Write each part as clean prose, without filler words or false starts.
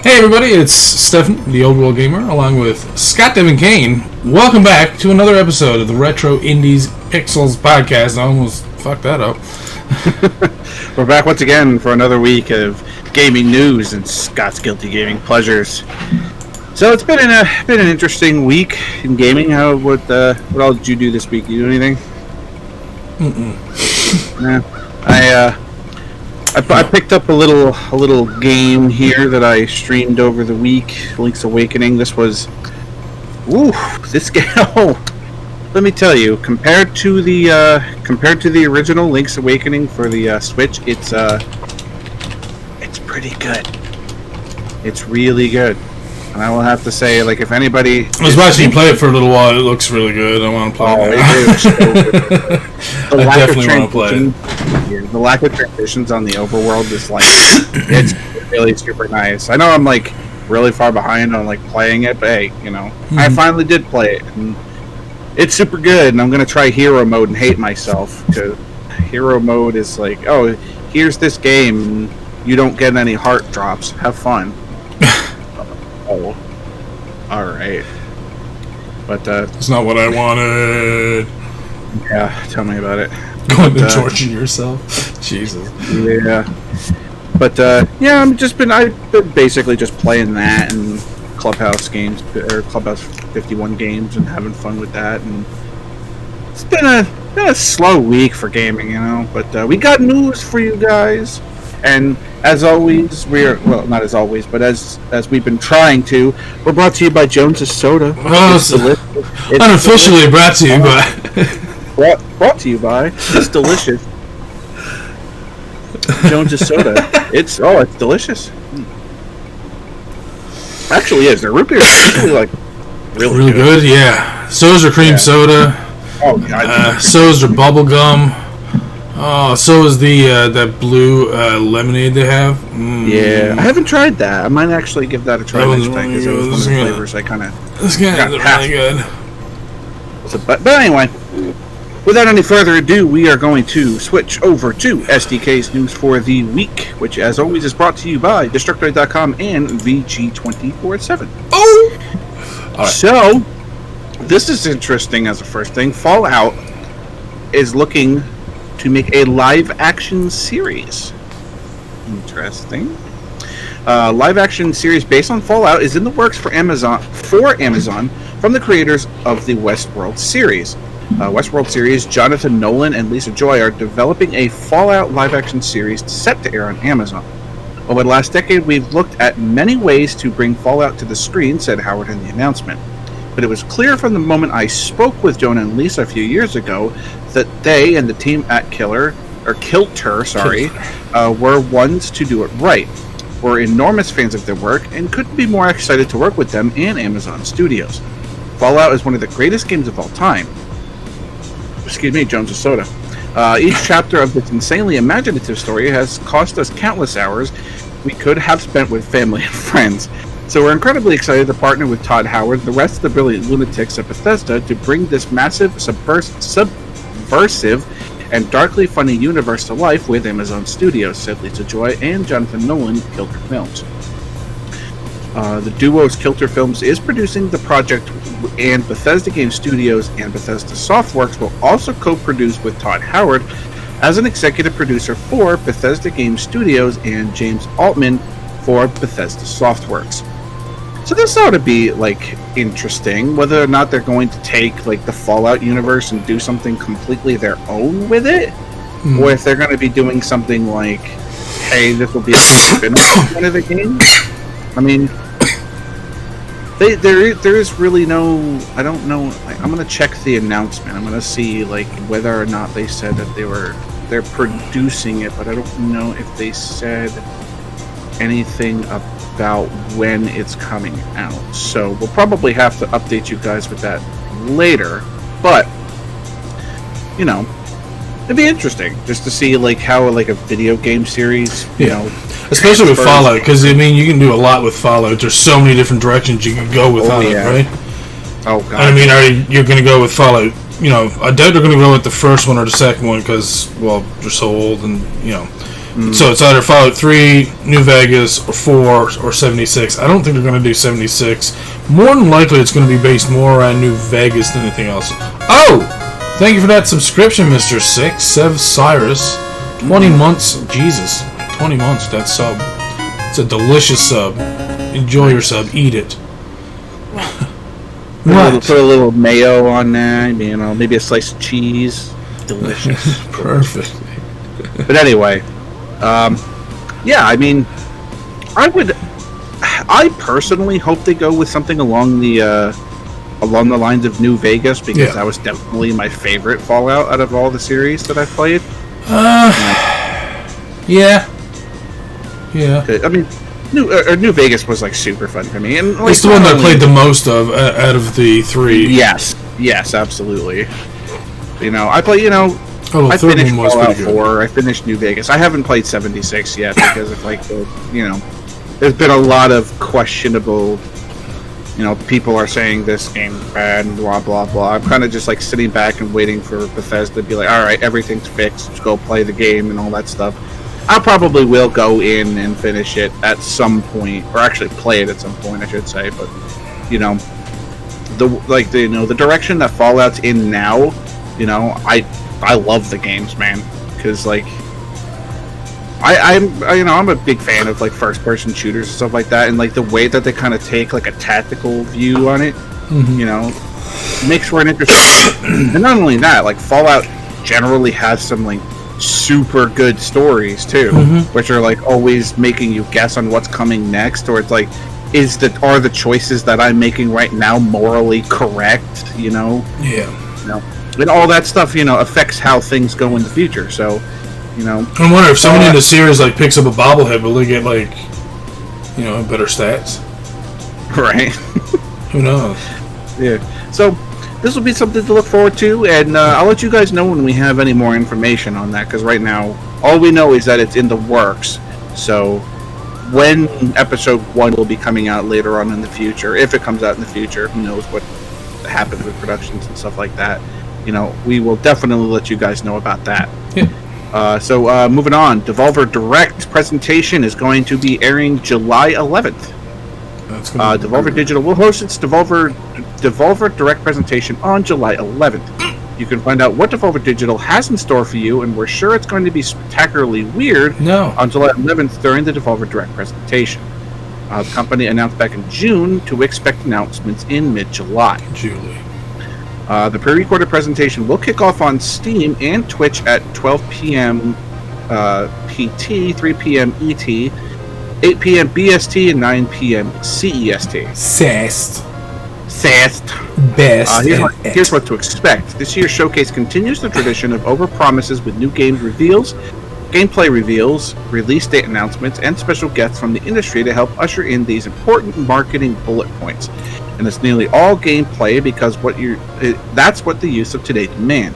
Hey everybody, it's Stefan, the Old World Gamer, along with Scott Devin Kane. Welcome back to another episode of the Retro Indies Pixels podcast. I almost fucked that up. We're back once again for another week of gaming news and Scott's guilty gaming pleasures. So it's been an interesting week in gaming. What all did you do this week? You do anything? I picked up a little game here that I streamed over the week. Link's Awakening. This was, this game. Oh, let me tell you, compared to the original Link's Awakening for the Switch, it's pretty good. It's really good. And I will have to say, like, if anybody... I was watching you play it for a little while. It looks really good. I want to play it. I definitely want to play it. Yeah, the lack of transitions on the overworld is, like, it's really super nice. I know I'm, like, really far behind on, like, playing it, but hey, you know, I finally did play it. And it's super good, and I'm going to try Hero Mode and hate myself, because Hero Mode is like, oh, here's this game, and you don't get any heart drops. Have fun. Oh, alright. But, it's not what I wanted. Yeah, tell me about it. Going to torture yourself? Jesus. Yeah. But, yeah, I've been basically just playing that and Clubhouse games, or Clubhouse 51 games, and having fun with that, and it's been a slow week for gaming, you know, but, we got news for you guys. And as always, not as always, but as we've been trying to, we're brought to you by Jones's Soda. It's unofficially brought to you by. Brought to you by. It's delicious. Jones's Soda. It's delicious. Actually, is their root beer is actually like really good. Yeah. So is their cream soda. Oh God. So is their bubble gum. Oh, so is the that blue lemonade they have. Yeah, I haven't tried that. I might actually give that a try next time, because it was one of the flavors I kind of. This guy is really good. So, but anyway, without any further ado, we are going to switch over to SDK's news for the week, which, as always, is brought to you by Destructoid.com and VG247. Oh. All right. So, this is interesting as a first thing. Fallout is looking to make a live-action series. Interesting. Live-action series based on Fallout is in the works for Amazon from the creators of the Westworld series. Westworld series, Jonathan Nolan and Lisa Joy are developing a Fallout live-action series set to air on Amazon. Over the last decade, we've looked at many ways to bring Fallout to the screen, said Howard in the announcement. But it was clear from the moment I spoke with Jonah and Lisa a few years ago that they and the team at Kilter, were ones to do it right. We're enormous fans of their work and couldn't be more excited to work with them and Amazon Studios. Fallout is one of the greatest games of all time. Excuse me, Jones's Soda. Each chapter of this insanely imaginative story has cost us countless hours we could have spent with family and friends. So we're incredibly excited to partner with Todd Howard, the rest of the brilliant lunatics at Bethesda, to bring this massive, subversive, and darkly funny universe to life with Amazon Studios, said Lisa Joy and Jonathan Nolan, Kilter Films. The duo's Kilter Films is producing the project, and Bethesda Game Studios and Bethesda Softworks will also co-produce with Todd Howard as an executive producer for Bethesda Game Studios and James Altman for Bethesda Softworks. So this ought to be, like, interesting, whether or not they're going to take, like, the Fallout universe and do something completely their own with it, or if they're going to be doing something like, hey, this will be a spin-off kind of the game. I mean, there is really no, I don't know, like, I'm going to check the announcement. I'm going to see, like, whether or not they said that they're producing it, but I don't know if they said anything about when it's coming out. So we'll probably have to update you guys with that later. But, you know, it'd be interesting just to see, like, how, like, a video game series, you know, especially with Fallout, because I mean, you can do a lot with Fallout. There's so many different directions you can go with it, right? Oh god. I mean, you're going to go with Fallout? You know, I doubt they're going to go with the first one or the second one because, well, they're so old, and you know. So it's either Fallout 3, New Vegas, or 4, or 76. I don't think they're going to do 76. More than likely, it's going to be based more around New Vegas than anything else. Oh! Thank you for that subscription, Mr. Six. Sev Cyrus. 20 months. Jesus. 20 months, that sub. It's a delicious sub. Enjoy your sub. Eat it. Put a little mayo on that, maybe a slice of cheese. Delicious. Perfect. But anyway, I personally hope they go with something along the lines of New Vegas, because that was definitely my favorite Fallout out of all the series that I've played. Yeah. I mean, New Vegas was like super fun for me, and like, it's the one that I played the most of out of the 3. Yes, absolutely. I play. I third finished one was Fallout pretty good. 4. I finished New Vegas. I haven't played 76 yet because of like there's been a lot of questionable. People are saying this game's bad and blah blah blah. I'm kind of just like sitting back and waiting for Bethesda to be like, all right, everything's fixed. Just go play the game and all that stuff. I probably will go in and finish it at some point, or actually play it at some point, I should say. But the direction that Fallout's in now, I love the games, man, because like I'm a big fan of like first person shooters and stuff like that, and like the way that they kind of take like a tactical view on it, makes for an interesting. And not only that, like Fallout generally has some like super good stories too, which are like always making you guess on what's coming next, or it's like, are the choices that I'm making right now morally correct? And all that stuff, affects how things go in the future. So, I wonder if someone in the series like picks up a bobblehead, will they get like, better stats? Right. Who knows? Yeah. So this will be something to look forward to, and I'll let you guys know when we have any more information on that, because right now all we know is that it's in the works. So when episode 1 will be coming out later on in the future, if it comes out in the future, who knows what happens with productions and stuff like that, we will definitely let you guys know about that. So moving on, Devolver Direct presentation is going to be airing July 11th. Devolver Digital will host its Devolver Direct presentation on July 11th. You can find out what Devolver Digital has in store for you, and we're sure it's going to be spectacularly weird on July 11th during the Devolver Direct presentation. The company announced back in June to expect announcements in mid-July. The pre-recorded presentation will kick off on Steam and Twitch at 12 p.m. PT, 3 p.m. ET, 8 p.m. BST, and 9 p.m. CEST. Best. Here's what to expect. This year's showcase continues the tradition of overpromises with new game reveals, gameplay reveals, release date announcements, and special guests from the industry to help usher in these important marketing bullet points. And it's nearly all gameplay because that's what the use of today demand.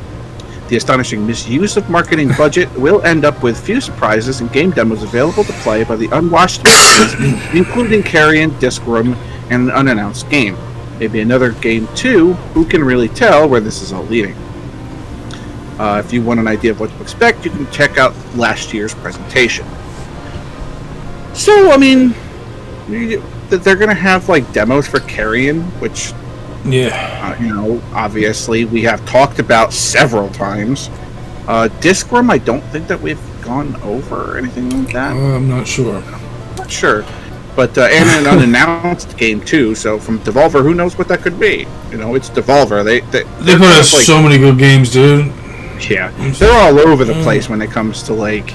The astonishing misuse of marketing budget will end up with few surprises and game demos available to play by the unwashed masses, including Carrion, Discworm, and an unannounced game. Maybe another game too. Who can really tell where this is all leading? If you want an idea of what to expect, you can check out last year's presentation. So, I mean, they're going to have like demos for Carrion, which, obviously we have talked about several times. Discworm, I don't think that we've gone over or anything like that. I'm not sure. But and an unannounced game too. So from Devolver, who knows what that could be? It's Devolver. They put out so many good games, dude. Yeah, they're all over the place when it comes to like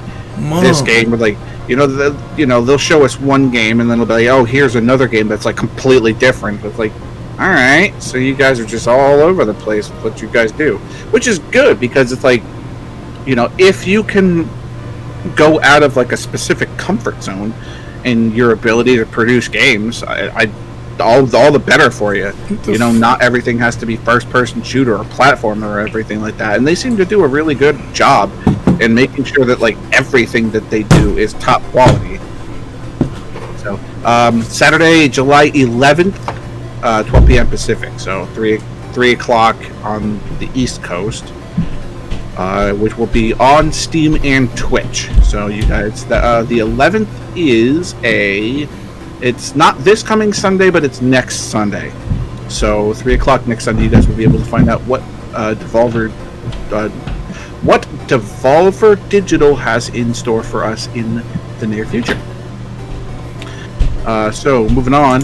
this game. With like they'll show us one game and then they'll be like, oh, here's another game that's like completely different. It's like, all right, so you guys are just all over the place with what you guys do, which is good because it's like, if you can go out of like a specific comfort zone in your ability to produce games, all the better for you. Not everything has to be first-person shooter or platformer or everything like that. And they seem to do a really good job in making sure that like everything that they do is top quality. So Saturday, July 11th, 12 p.m. Pacific, so 3 o'clock on the East Coast. which will be on Steam and Twitch. So you guys, the 11th is it's not this coming Sunday, but it's next Sunday. So 3 o'clock next Sunday, you guys will be able to find out what Devolver Digital has in store for us in the near future. So moving on,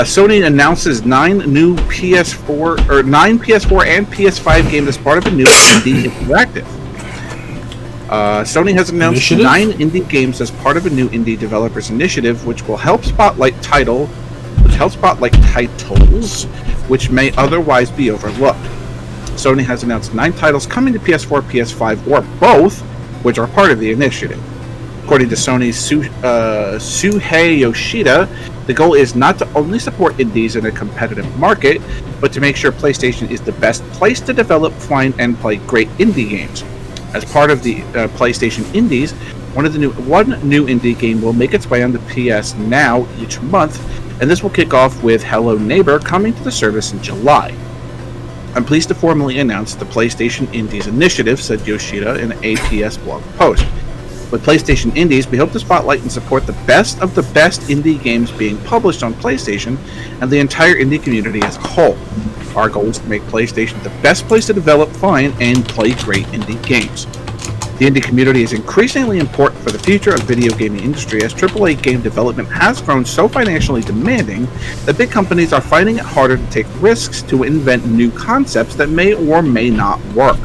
Sony announces 9 PS4 and PS5 games as part of a new indie interactive. Sony has announced 9 indie games as part of a new indie developers initiative, which will help spotlight titles which may otherwise be overlooked. Sony has announced 9 titles coming to PS4, PS5, or both, which are part of the initiative. According to Sony's Shuhei Yoshida, the goal is not to only support indies in a competitive market, but to make sure PlayStation is the best place to develop, find, and play great indie games. As part of the PlayStation Indies, one new indie game will make its way on the PS Now each month, and this will kick off with Hello Neighbor coming to the service in July. I'm pleased to formally announce the PlayStation Indies initiative, said Yoshida in an APS blog post. With PlayStation Indies, we hope to spotlight and support the best of the best indie games being published on PlayStation and the entire indie community as a whole. Our goal is to make PlayStation the best place to develop, find, and play great indie games. The indie community is increasingly important for the future of the video gaming industry, as AAA game development has grown so financially demanding that big companies are finding it harder to take risks to invent new concepts that may or may not work.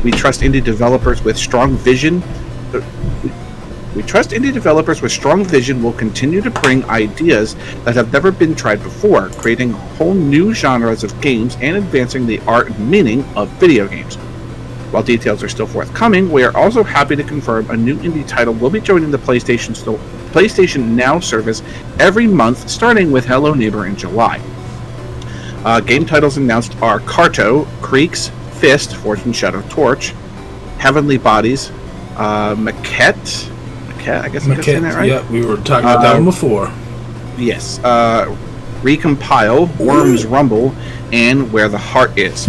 We trust indie developers with strong vision. Will continue to bring ideas that have never been tried before, creating whole new genres of games and advancing the art and meaning of video games. While details are still forthcoming, we are also happy to confirm a new indie title will be joining the PlayStation Now service every month, starting with Hello Neighbor in July. Game titles announced are Carto, Creeks, Fist, Forged in Shadow Torch, Heavenly Bodies, Maquette, I guess I'm saying that right? Yeah, we were talking about that one before. Yes. Recompile, Worms Rumble, and Where the Heart Is.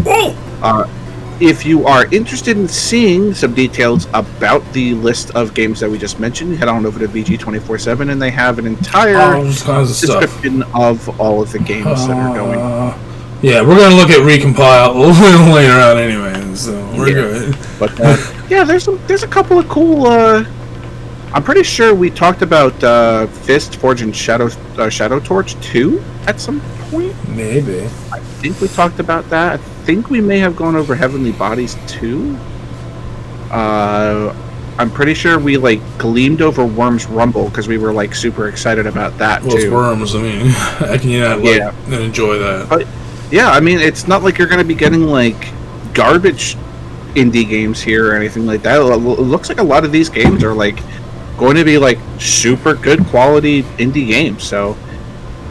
If you are interested in seeing some details about the list of games that we just mentioned, head on over to VG247, and they have an entire description of all of the games that are going. Yeah, we're going to look at Recompile a little later on anyway, so we're good. But yeah, there's a couple of cool. I'm pretty sure we talked about Fist, Forge, and Shadow Torch 2 at some point. Maybe. I think we talked about that. I think we may have gone over Heavenly Bodies 2. I'm pretty sure we gleamed over Worms Rumble because we were super excited about that too. It's Worms. I mean, how can you not enjoy that? But yeah, I mean, it's not like you're going to be getting garbage indie games here or anything like that. It looks like a lot of these games are going to be super good quality indie games. So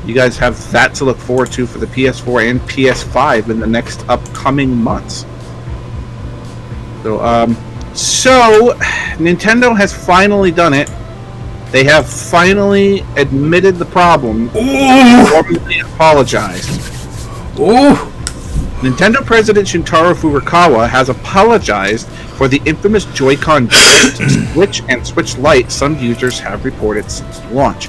you guys have that to look forward to for the PS4 and PS5 in the next upcoming months. So Nintendo has finally done it. They have finally admitted the problem and formally apologized. Nintendo President Shintaro Furukawa has apologized for the infamous Joy-Con drift to Switch and Switch Lite some users have reported since launch.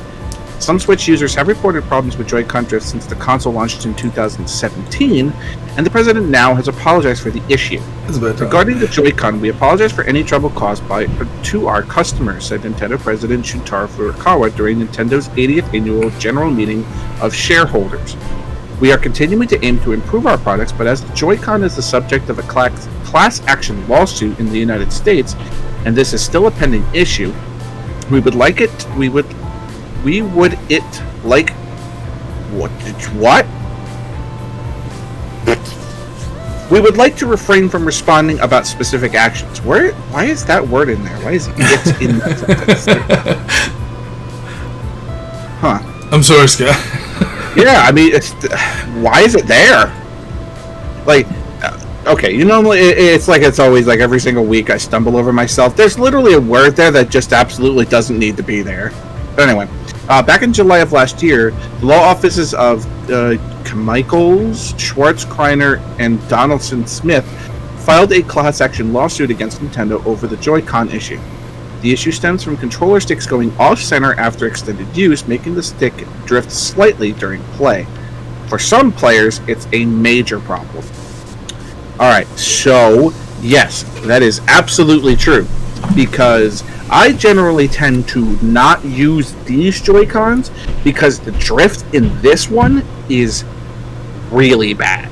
Some Switch users have reported problems with Joy-Con drift since the console launched in 2017, and the president now has apologized for the issue. Regarding the Joy-Con, we apologize for any trouble caused to our customers, said Nintendo President Shintaro Furukawa during Nintendo's 80th annual general meeting of shareholders. We are continuing to aim to improve our products, but as the Joy-Con is the subject of a class action lawsuit in the United States, and this is still a pending issue, we would like to refrain from responding about specific actions. Why is that word in there? Why is it in that sentence? Huh. I'm sorry, Scott. Yeah, I mean, why is it there? Okay, it's always every single week I stumble over myself. There's literally a word there that just absolutely doesn't need to be there. But anyway, back in July of last year, the law offices of Michaels, Schwartz, Kreiner, and Donaldson Smith filed a class action lawsuit against Nintendo over the Joy-Con issue. The issue stems from controller sticks going off-center after extended use, making the stick drift slightly during play. For some players, it's a major problem. Alright, so, yes, that is absolutely true. Because I generally tend to not use these Joy-Cons because the drift in this one is really bad.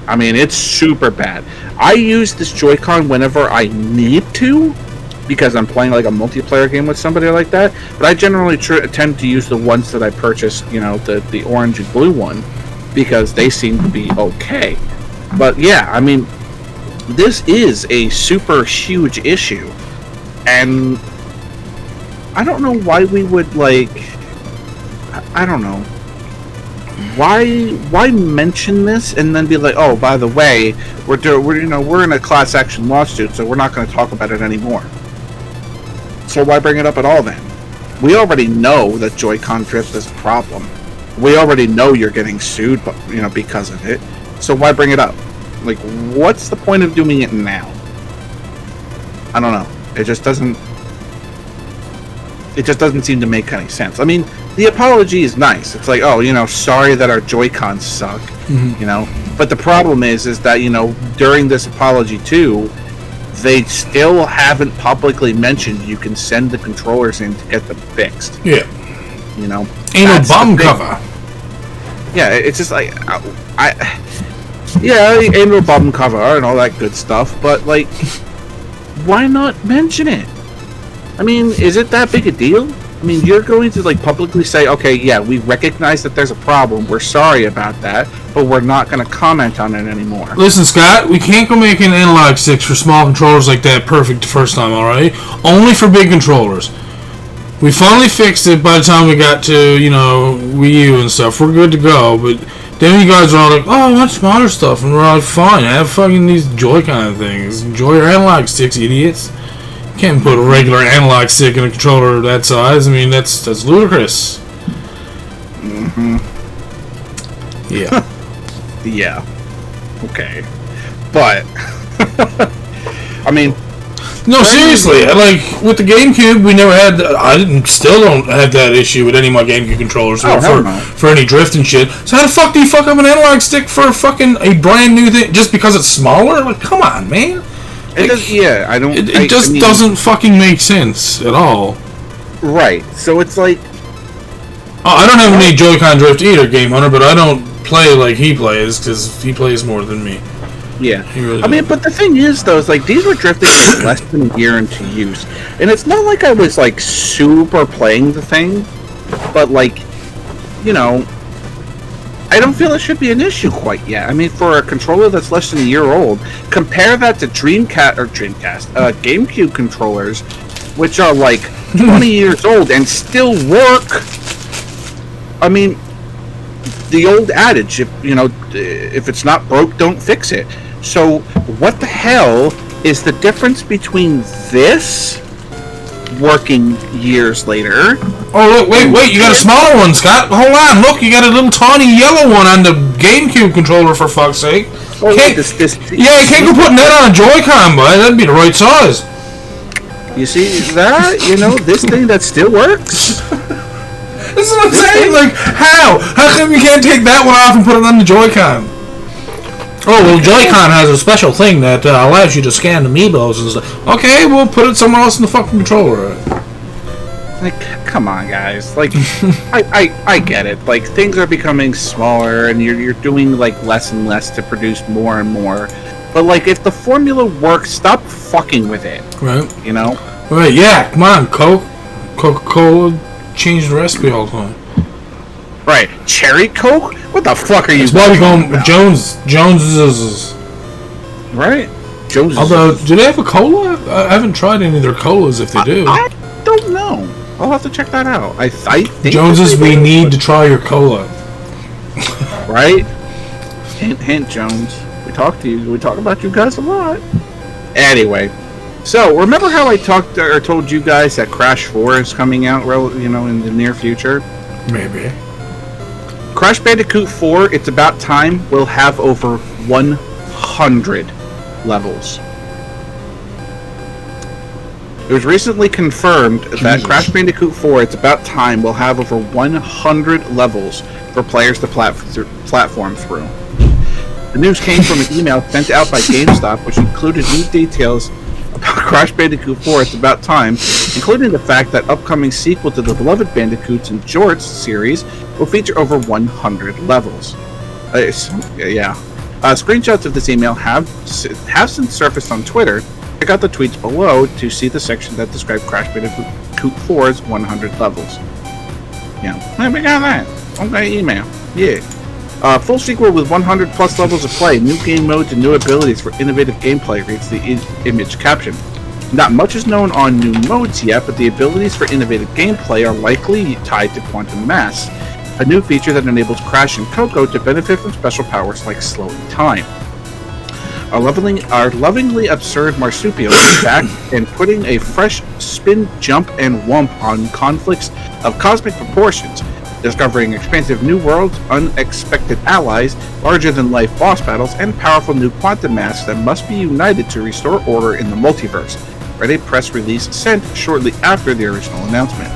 I mean, it's super bad. I use this Joy-Con whenever I need to, because I'm playing like a multiplayer game with somebody like that, but I generally tend to use the ones that I purchased, you know, the orange and blue one, because they seem to be okay. But yeah, I mean, this is a super huge issue, and I don't know why we would, like, I don't know. Why mention this and then be like, oh, by the way, we're in a class action lawsuit, so we're not going to talk about it anymore. So why bring it up at all then? We already know that Joy-Con drift is a problem. We already know you're getting sued, but because of it. So why bring it up? Like, what's the point of doing it now? I don't know. It just doesn't seem to make any sense. I mean, the apology is nice. It's like, oh, sorry that our Joy-Cons suck, But the problem is that, during this apology too, they still haven't publicly mentioned you can send the controllers in to get them fixed. Yeah. Ain't no bum cover. Yeah, it's just like, ain't no bum cover and all that good stuff, but, like, why not mention it? I mean, is it that big a deal? I mean, you're going to, like, publicly say, okay, yeah, we recognize that there's a problem, we're sorry about that, but we're not going to comment on it anymore. Listen, Scott, we can't go make an analog sticks for small controllers like that perfect the first time, alright? Only for big controllers. We finally fixed it by the time we got to, Wii U and stuff. We're good to go, but then you guys are all like, oh, I want smaller stuff, and we're all like, fine, have fucking these Joy-Con things. Enjoy your analog sticks, idiots. Can't put a regular analog stick in a controller that size. I mean, that's ludicrous. Mm-hmm. Yeah. Yeah. Okay. But I mean, no, seriously. Like with the GameCube, we never had. Still don't have that issue with any of my GameCube controllers for any drift and shit. So how the fuck do you fuck up an analog stick for a brand new thing just because it's smaller? Like, come on, man. It doesn't fucking make sense at all. Right. So it's like, I don't have any Joy-Con drift either, Game Hunter, but I don't play like he plays because he plays more than me. Yeah. Really but the thing is, though, is like these were drifting less than a year into use, and it's not like I was like super playing the thing, but like, I don't feel it should be an issue quite yet. I mean, for a controller that's less than a year old, compare that to GameCube controllers, which are like 20 years old and still work. I mean, the old adage, if it's not broke, don't fix it. So, what the hell is the difference between this working years later? Oh, wait, you got a smaller one, Scott. Hold on, look, you got a little tiny yellow one on the GameCube controller, for fuck's sake. Oh, you can't go putting that on a Joy-Con, boy. That'd be the right size. You see that? This thing that still works? This is what I'm saying, like, how? How come you can't take that one off and put it on the Joy-Con? Oh, well, Joy-Con has a special thing that allows you to scan amiibos and stuff. Okay, we'll put it somewhere else in the fucking controller. Like, come on, guys. Like, I get it. Like, things are becoming smaller, and you're doing, like, less and less to produce more and more. But, like, if the formula works, stop fucking with it. Right. Right, yeah, come on, Coca-Cola changed the recipe all the time. Right. Cherry Coke? What the fuck are you? That's why we call them Jones's. Right. Jones's. Although, do they have a cola? I haven't tried any of their colas if they do. I don't know. I'll have to check that out. I think Jones's, we need to try your cola. Right? Hint, Jones. We talk to you. We talk about you guys a lot. Anyway. So, remember how I told you guys that Crash 4 is coming out, in the near future? Maybe. Crash Bandicoot 4, it's about time, will have over 100 levels. It was recently confirmed that Crash Bandicoot 4 It's About Time will have over 100 levels for players to platform through. The news came from an email sent out by GameStop, which included new details about Crash Bandicoot 4 It's About Time, including the fact that upcoming sequel to the beloved Bandicoots and Jorts series will feature over 100 levels. Screenshots of this email have since surfaced on Twitter. Check out the tweets below to see the section that describes Crash Bandicoot 4's 100 levels. Yeah, we got that. Okay, email. Yeah. Full sequel with 100 plus levels of play, new game modes, and new abilities for innovative gameplay, reads the image caption. Not much is known on new modes yet, but the abilities for innovative gameplay are likely tied to Quantum Mass, a new feature that enables Crash and Coco to benefit from special powers like slowing time. Our lovingly absurd marsupial is back and putting a fresh spin, jump, and whump on conflicts of cosmic proportions, discovering expansive new worlds, unexpected allies, larger-than-life boss battles, and powerful new quantum masks that must be united to restore order in the multiverse. Read a press release sent shortly after the original announcement.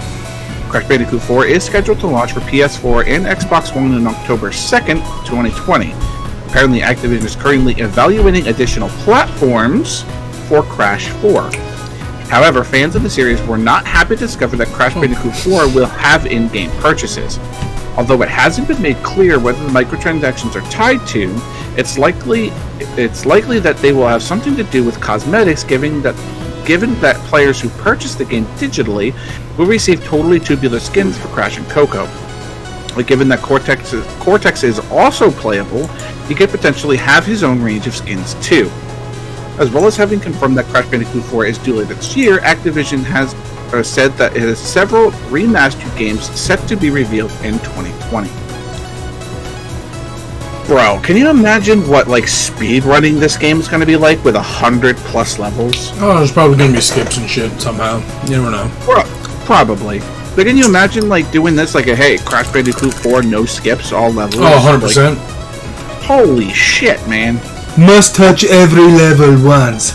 Crash Bandicoot 4 is scheduled to launch for PS4 and Xbox One on October 2nd, 2020. Apparently, Activision is currently evaluating additional platforms for Crash 4. However, fans of the series were not happy to discover that Crash Bandicoot 4 will have in-game purchases. Although it hasn't been made clear whether the microtransactions are tied to, it's likely that they will have something to do with cosmetics, given that players who purchase the game digitally will receive totally tubular skins for Crash and Coco. But given that Cortex is also playable, he could potentially have his own range of skins too. As well as having confirmed that Crash Bandicoot 4 is due later this year, Activision has said that it has several remastered games set to be revealed in 2020. Bro, can you imagine what speedrunning this game is going to be like with 100 plus levels? Oh, there's probably going to be skips and shit somehow. You never know. Probably. But can you imagine doing this hey, Crash Bandicoot 4 no skips, all levels? Oh, 100%. Holy shit, man. Must touch every level once.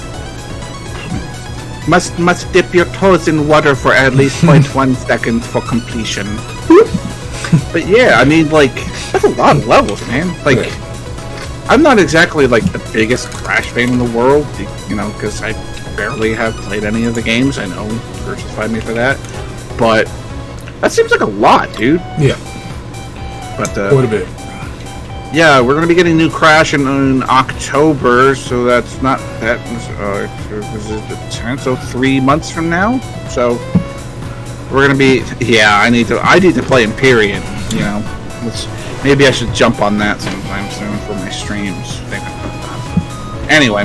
Must dip your toes in water for at least 0.1 seconds for completion. But yeah, I mean, that's a lot of levels, man. I'm not exactly the biggest Crash fan in the world, because I barely have played any of the games. I know, crucify me for that. But that seems like a lot, dude. Yeah. But quite a bit. Yeah, we're gonna be getting new Crash in October, so that's not that. Is it the 10th? So 3 months from now. So we're gonna be. Yeah, I need to play in period. Maybe I should jump on that sometime soon for my streams. Anyway,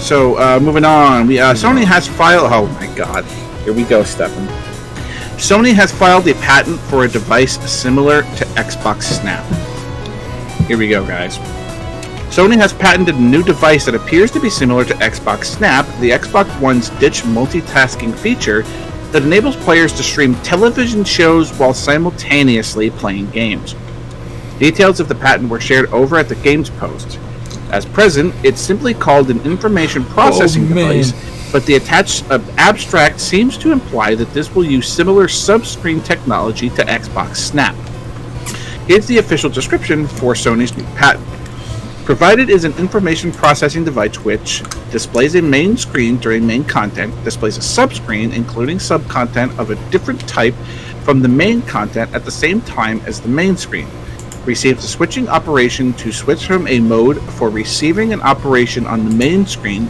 so moving on. Sony has filed. Oh my God, here we go, Stefan. Sony has filed a patent for a device similar to Xbox Snap. Here we go, guys. Sony has patented a new device that appears to be similar to Xbox Snap, the Xbox One's ditch multitasking feature that enables players to stream television shows while simultaneously playing games. Details of the patent were shared over at the Games Post. As present, it's simply called an information processing device, but the attached abstract seems to imply that this will use similar sub-screen technology to Xbox Snap. Here's the official description for Sony's new patent. Provided is an information processing device which displays a main screen during main content, displays a sub-screen including sub-content of a different type from the main content at the same time as the main screen, receives a switching operation to switch from a mode for receiving an operation on the main screen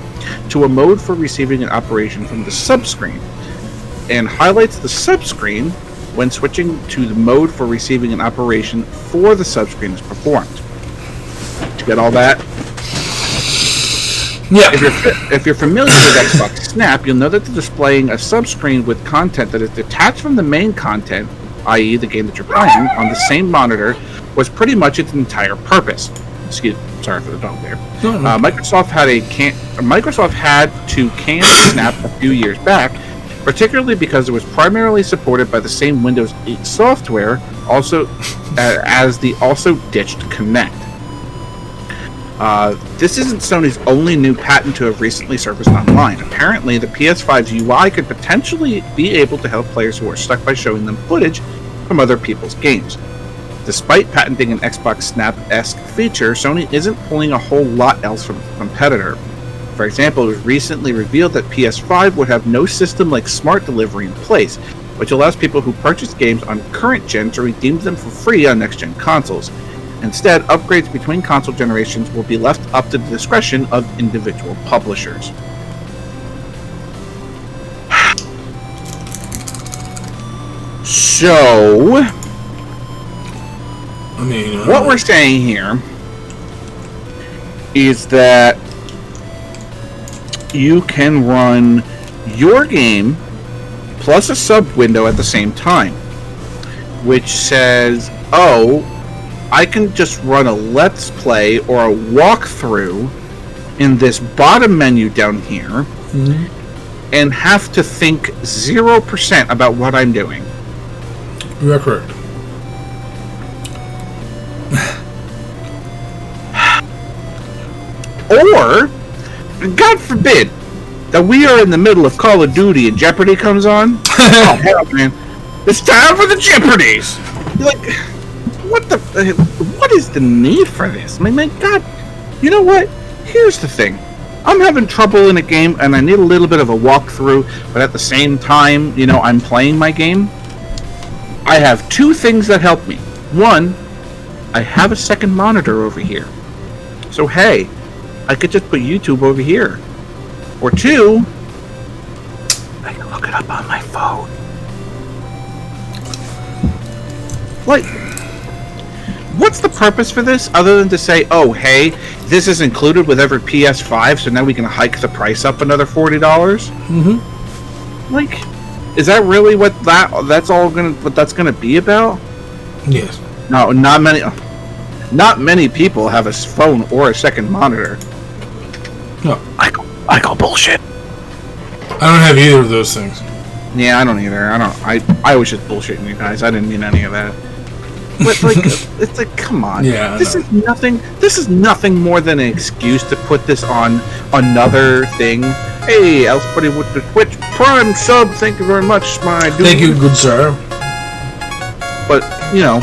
to a mode for receiving an operation from the sub-screen, and highlights the sub-screen when switching to the mode for receiving an operation for the sub-screen is performed. Did you get all that? Yeah. If you're familiar with Xbox Snap, you'll know that the displaying a sub-screen with content that is detached from the main content, i.e. the game that you're playing, on the same monitor, was pretty much its entire purpose. Sorry for the dog there. Microsoft had to can Snap a few years back, particularly because it was primarily supported by the same Windows 8 software, also as the also ditched Kinect. This isn't Sony's only new patent to have recently surfaced online. Apparently, the PS5's UI could potentially be able to help players who are stuck by showing them footage from other people's games. Despite patenting an Xbox Snap-esque feature, Sony isn't pulling a whole lot else from a competitor. For example, it was recently revealed that PS5 would have no system like smart delivery in place, which allows people who purchase games on current gen to redeem them for free on next-gen consoles. Instead, upgrades between console generations will be left up to the discretion of individual publishers. So, I mean, what we're saying here is that you can run your game plus a sub window at the same time, which says, oh, I can just run a let's play or a walkthrough in this bottom menu down here, and have to think 0% about what I'm doing. You are correct. Or, God forbid, that we are in the middle of Call of Duty and Jeopardy comes on. Oh, hell, man. It's time for the Jeopardies! You're like, what is the need for this? I mean, my God, you know what? Here's the thing. I'm having trouble in a game and I need a little bit of a walkthrough, but at the same time, you know, I'm playing my game. I have two things that help me. One, I have a second monitor over here. So, hey, I could just put YouTube over here. Or two, I can look it up on my phone. Like, what's the purpose for this other than to say, oh, hey, this is included with every PS5, so now we can hike the price up another $40? Like, is that really what that's gonna be about? Yes. No, not many people have a phone or a second monitor. No. I call bullshit. I don't have either of those things. Yeah, I don't either. I was just bullshitting you guys. I didn't mean any of that. But like, it's like, come on. Yeah. This is nothing more than an excuse to put this on another thing. Hey, everybody with the Twitch Prime sub, thank you very much, my dude. Thank you, good sir. But you know,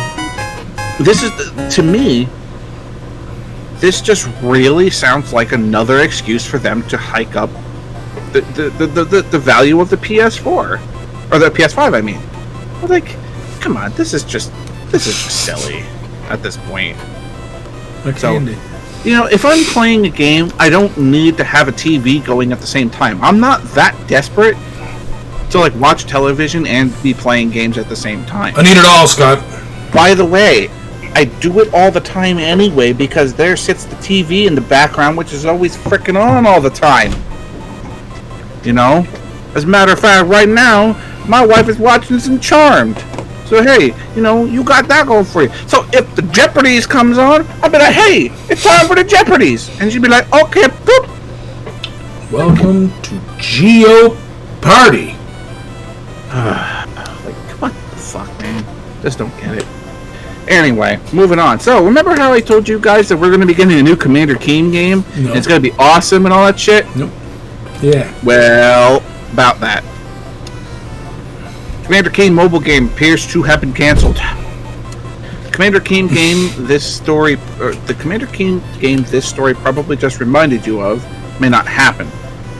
this is to me. This just really sounds like another excuse for them to hike up the value of the PS4 or the PS5. I mean, like, come on, this is just silly at this point. So, you know, if I'm playing a game, I don't need to have a TV going at the same time. I'm not that desperate to like watch television and be playing games at the same time. I need it all, Scott. By the way, I do it all the time anyway because there sits the TV in the background, which is always frickin' on all the time. You know? As a matter of fact, right now, my wife is watching some Charmed. So, hey, you know, you got that going for you. So, if the Jeopardies comes on, I'll be like, hey, it's time for the Jeopardies. And she'd be like, okay, boop. Welcome to Geo Party. Like, what the fuck, man? Just don't get it. Anyway, moving on. So, remember how I told you guys that we're going to be getting a new Commander Keen game? No. And it's going to be awesome and all that shit? Nope. Yeah. Well, about that. Commander Keen mobile game appears to have been cancelled. Commander Keen game this story probably just reminded you of may not happen.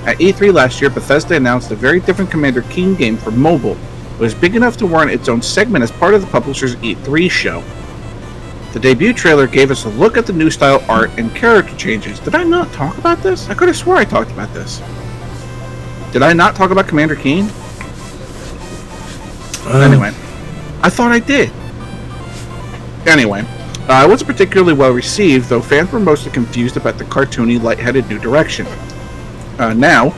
At E3 last year, Bethesda announced a very different Commander Keen game for mobile. It was big enough to warrant its own segment as part of the publisher's E3 show. The debut trailer gave us a look at the new style art and character changes. Did I not talk about this? I could have swore I talked about this. Did I not talk about Commander Keen? Anyway, I thought I did. Anyway, it wasn't particularly well received, though fans were mostly confused about the cartoony, lightheaded new direction. Now,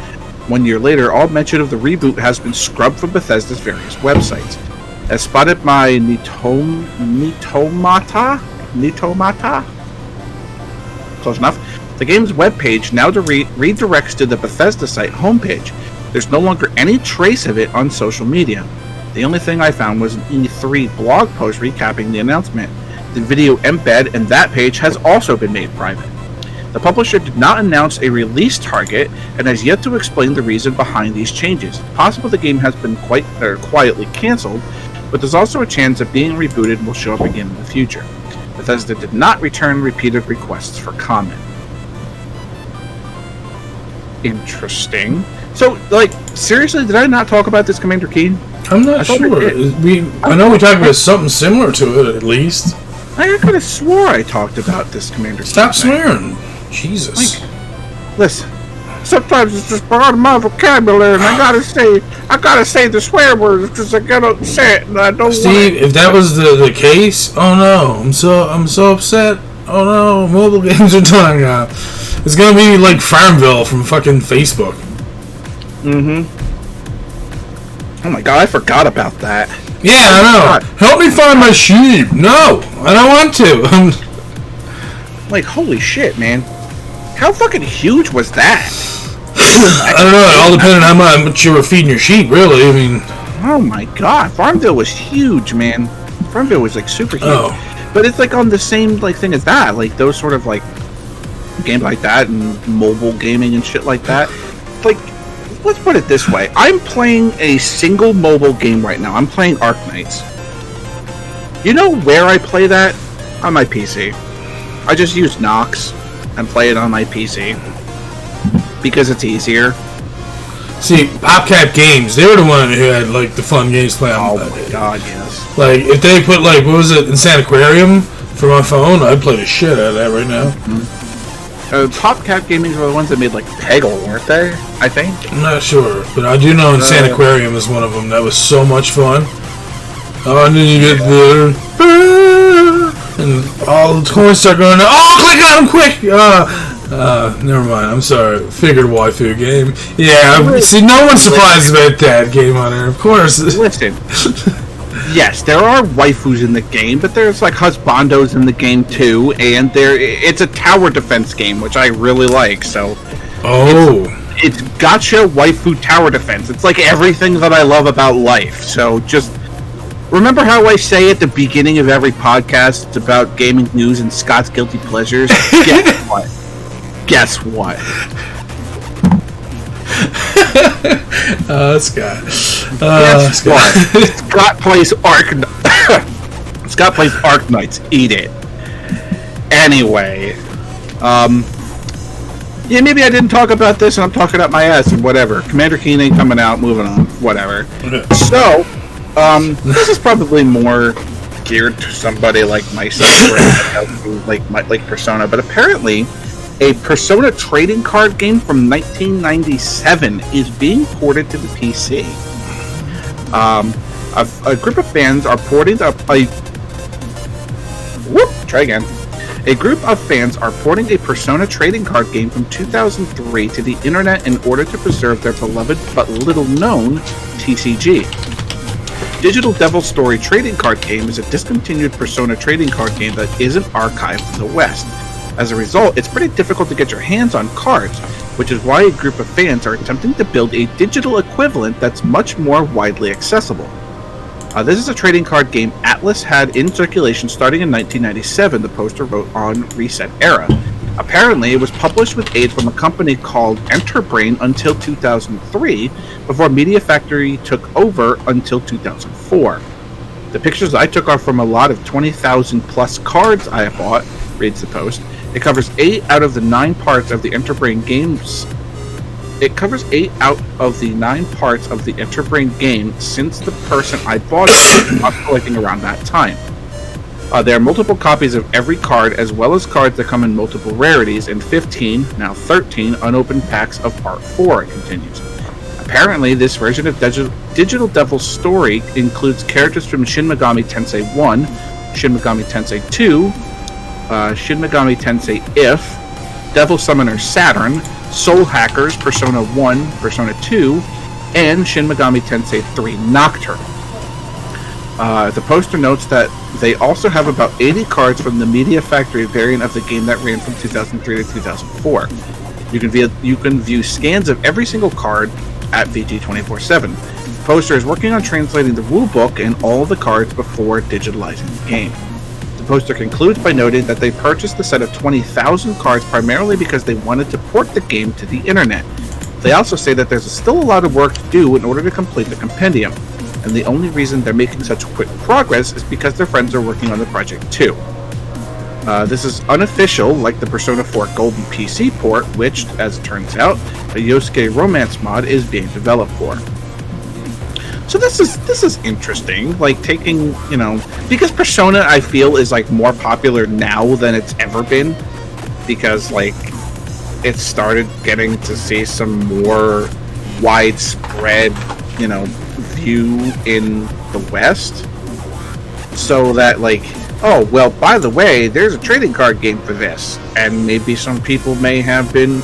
1 year later, all mention of the reboot has been scrubbed from Bethesda's various websites. As spotted by Nitomata? Close enough. The game's webpage now redirects to the Bethesda site homepage. There's no longer any trace of it on social media. The only thing I found was an E3 blog post recapping the announcement. The video embed in that page has also been made private. The publisher did not announce a release target and has yet to explain the reason behind these changes. It's possible the game has been quietly cancelled, but there's also a chance that being rebooted will show up again in the future. Bethesda did not return repeated requests for comment. Interesting. So, like, seriously, did I not talk about this, Commander Keen? I'm not sure. I know we talked about something similar to it, at least. I could have swore I talked about this, Commander Keen. Stop swearing. Jesus. Like, listen, sometimes it's just part of my vocabulary, and I gotta say the swear words because I get upset and I don't. Steve, if that was the case, oh no, I'm so upset. Oh no, mobile games are dying out. It's gonna be like Farmville from fucking Facebook. Mm-hmm. Oh my god, I forgot about that. Yeah, I know. Help me find my sheep. No, I don't want to. Like, holy shit, man. How fucking huge was that? I don't know. It all depended on how much you were feeding your sheep, really. I mean... Oh my god. Farmville was huge, man. Farmville was, like, super huge. Oh. But it's, like, on the same, like, thing as that. Like, those sort of, like, games like that and mobile gaming and shit like that. Like, let's put it this way. I'm playing a single mobile game right now. I'm playing Arknights. You know where I play that? On my PC. I just use Nox and play it on my PC because it's easier. See, PopCap Games, they were the one who had like the fun games to play on. Oh my god, yes. Like if they put like what was it, Insane Aquarium for my phone, I'd play the shit out of that right now. Mm-hmm. PopCap Gaming were the ones that made like Peggle, weren't they? I think. I'm not sure, but I do know Insane Aquarium is one of them. That was so much fun. Oh, and then you get and all the coins start going. Oh, click on them quick! Never mind. I'm sorry. Figured waifu game. Yeah. See, no one's surprised about that, Game Hunter. Of course. Listen. Yes, there are waifus in the game, but there's like husbandos in the game too, and it's a tower defense game, which I really like. So. Oh. It's gacha waifu tower defense. It's like everything that I love about life. So just. Remember how I say at the beginning of every podcast it's about gaming news and Scott's guilty pleasures? Guess what? Guess what? Scott. Guess what? Scott plays Scott plays Arknights. Eat it. Anyway, yeah, maybe I didn't talk about this, and I'm talking up my ass and whatever. Commander Keen ain't coming out. Moving on. Whatever. So. This is probably more geared to somebody like myself, or like Persona. But apparently, a Persona trading card game from 1997 is being ported to the PC. A group of fans are porting A group of fans are porting a Persona trading card game from 2003 to the internet in order to preserve their beloved but little-known TCG. Digital Devil Story trading card game is a discontinued Persona trading card game that isn't archived in the West. As a result, it's pretty difficult to get your hands on cards, which is why a group of fans are attempting to build a digital equivalent that's much more widely accessible. This is a trading card game Atlas had in circulation starting in 1997, the poster wrote on Reset Era. Apparently, it was published with aid from a company called Enterbrain until 2003, before Media Factory took over until 2004. The pictures I took are from a lot of 20,000 plus cards I have bought, reads the post. It covers 8 out of the 9 parts of the Enterbrain games. It covers 8 out of the 9 parts of the Enterbrain game since the person I bought it was not collecting around that time. There are multiple copies of every card, as well as cards that come in multiple rarities, and 15, now 13, unopened packs of Part 4, it continues. Apparently, this version of Digital Devil Story includes characters from Shin Megami Tensei 1, Shin Megami Tensei 2, Shin Megami Tensei If, Devil Summoner Saturn, Soul Hackers, Persona 1, Persona 2, and Shin Megami Tensei 3 Nocturne. The poster notes that they also have about 80 cards from the Media Factory variant of the game that ran from 2003 to 2004. You can view scans of every single card at VG247. The poster is working on translating the rule book and all of the cards before digitalizing the game. The poster concludes by noting that they purchased the set of 20,000 cards primarily because they wanted to port the game to the internet. They also say that there's still a lot of work to do in order to complete the compendium, and the only reason they're making such quick progress is because their friends are working on the project too. This is unofficial, like the Persona 4 Golden PC port, which, as it turns out, a Yosuke romance mod is being developed for. So this is interesting, like taking, because Persona, I feel, is like more popular now than it's ever been, because like it started getting to see some more widespread, view in the West, so that like, oh well, by the way, there's a trading card game for this, and maybe some people may have been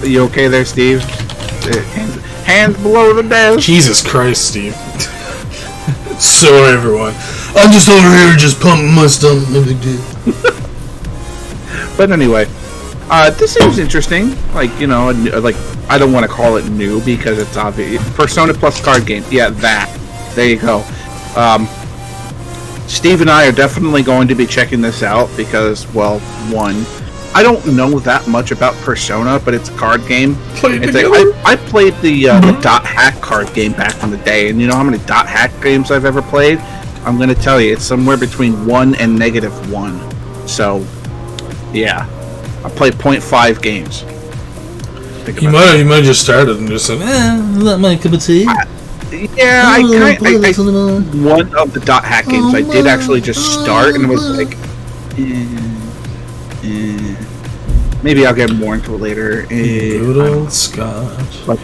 you okay there, Steve? Hands below the desk. Jesus Christ, Steve. Sorry, everyone. I'm just over here just pumping my stomach. No big deal. But anyway, this seems interesting. Like, like I don't want to call it new because it's obvious. Persona Plus card game. Yeah, that. There you go. Steve and I are definitely going to be checking this out because, well, one, I don't know that much about Persona, but it's a card game. I played the Dot Hack card game back in the day, and you know how many Dot Hack games I've ever played? I'm going to tell you, it's somewhere between 1 and -1. So, yeah. I played 0.5 games. You might just started and just said, that my cup of tea. One of the Dot Hack games I did actually just start, and it was like, maybe I'll get more into it later. Good old Scotch. But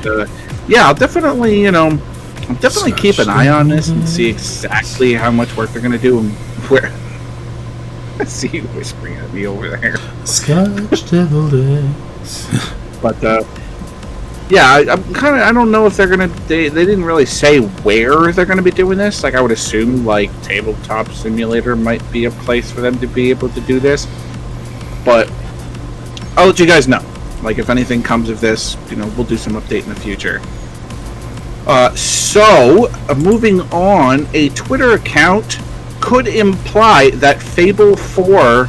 yeah, I'll definitely, keep an eye on this and see exactly how much work they're gonna do and where. I see you whispering at me over there. Scotch deviled eggs. But yeah, I don't know if they're gonna. They didn't really say where they're gonna be doing this. Like, I would assume like Tabletop Simulator might be a place for them to be able to do this. But I'll let you guys know. Like, if anything comes of this, we'll do some update in the future. So, moving on, a Twitter account could imply that Fable 4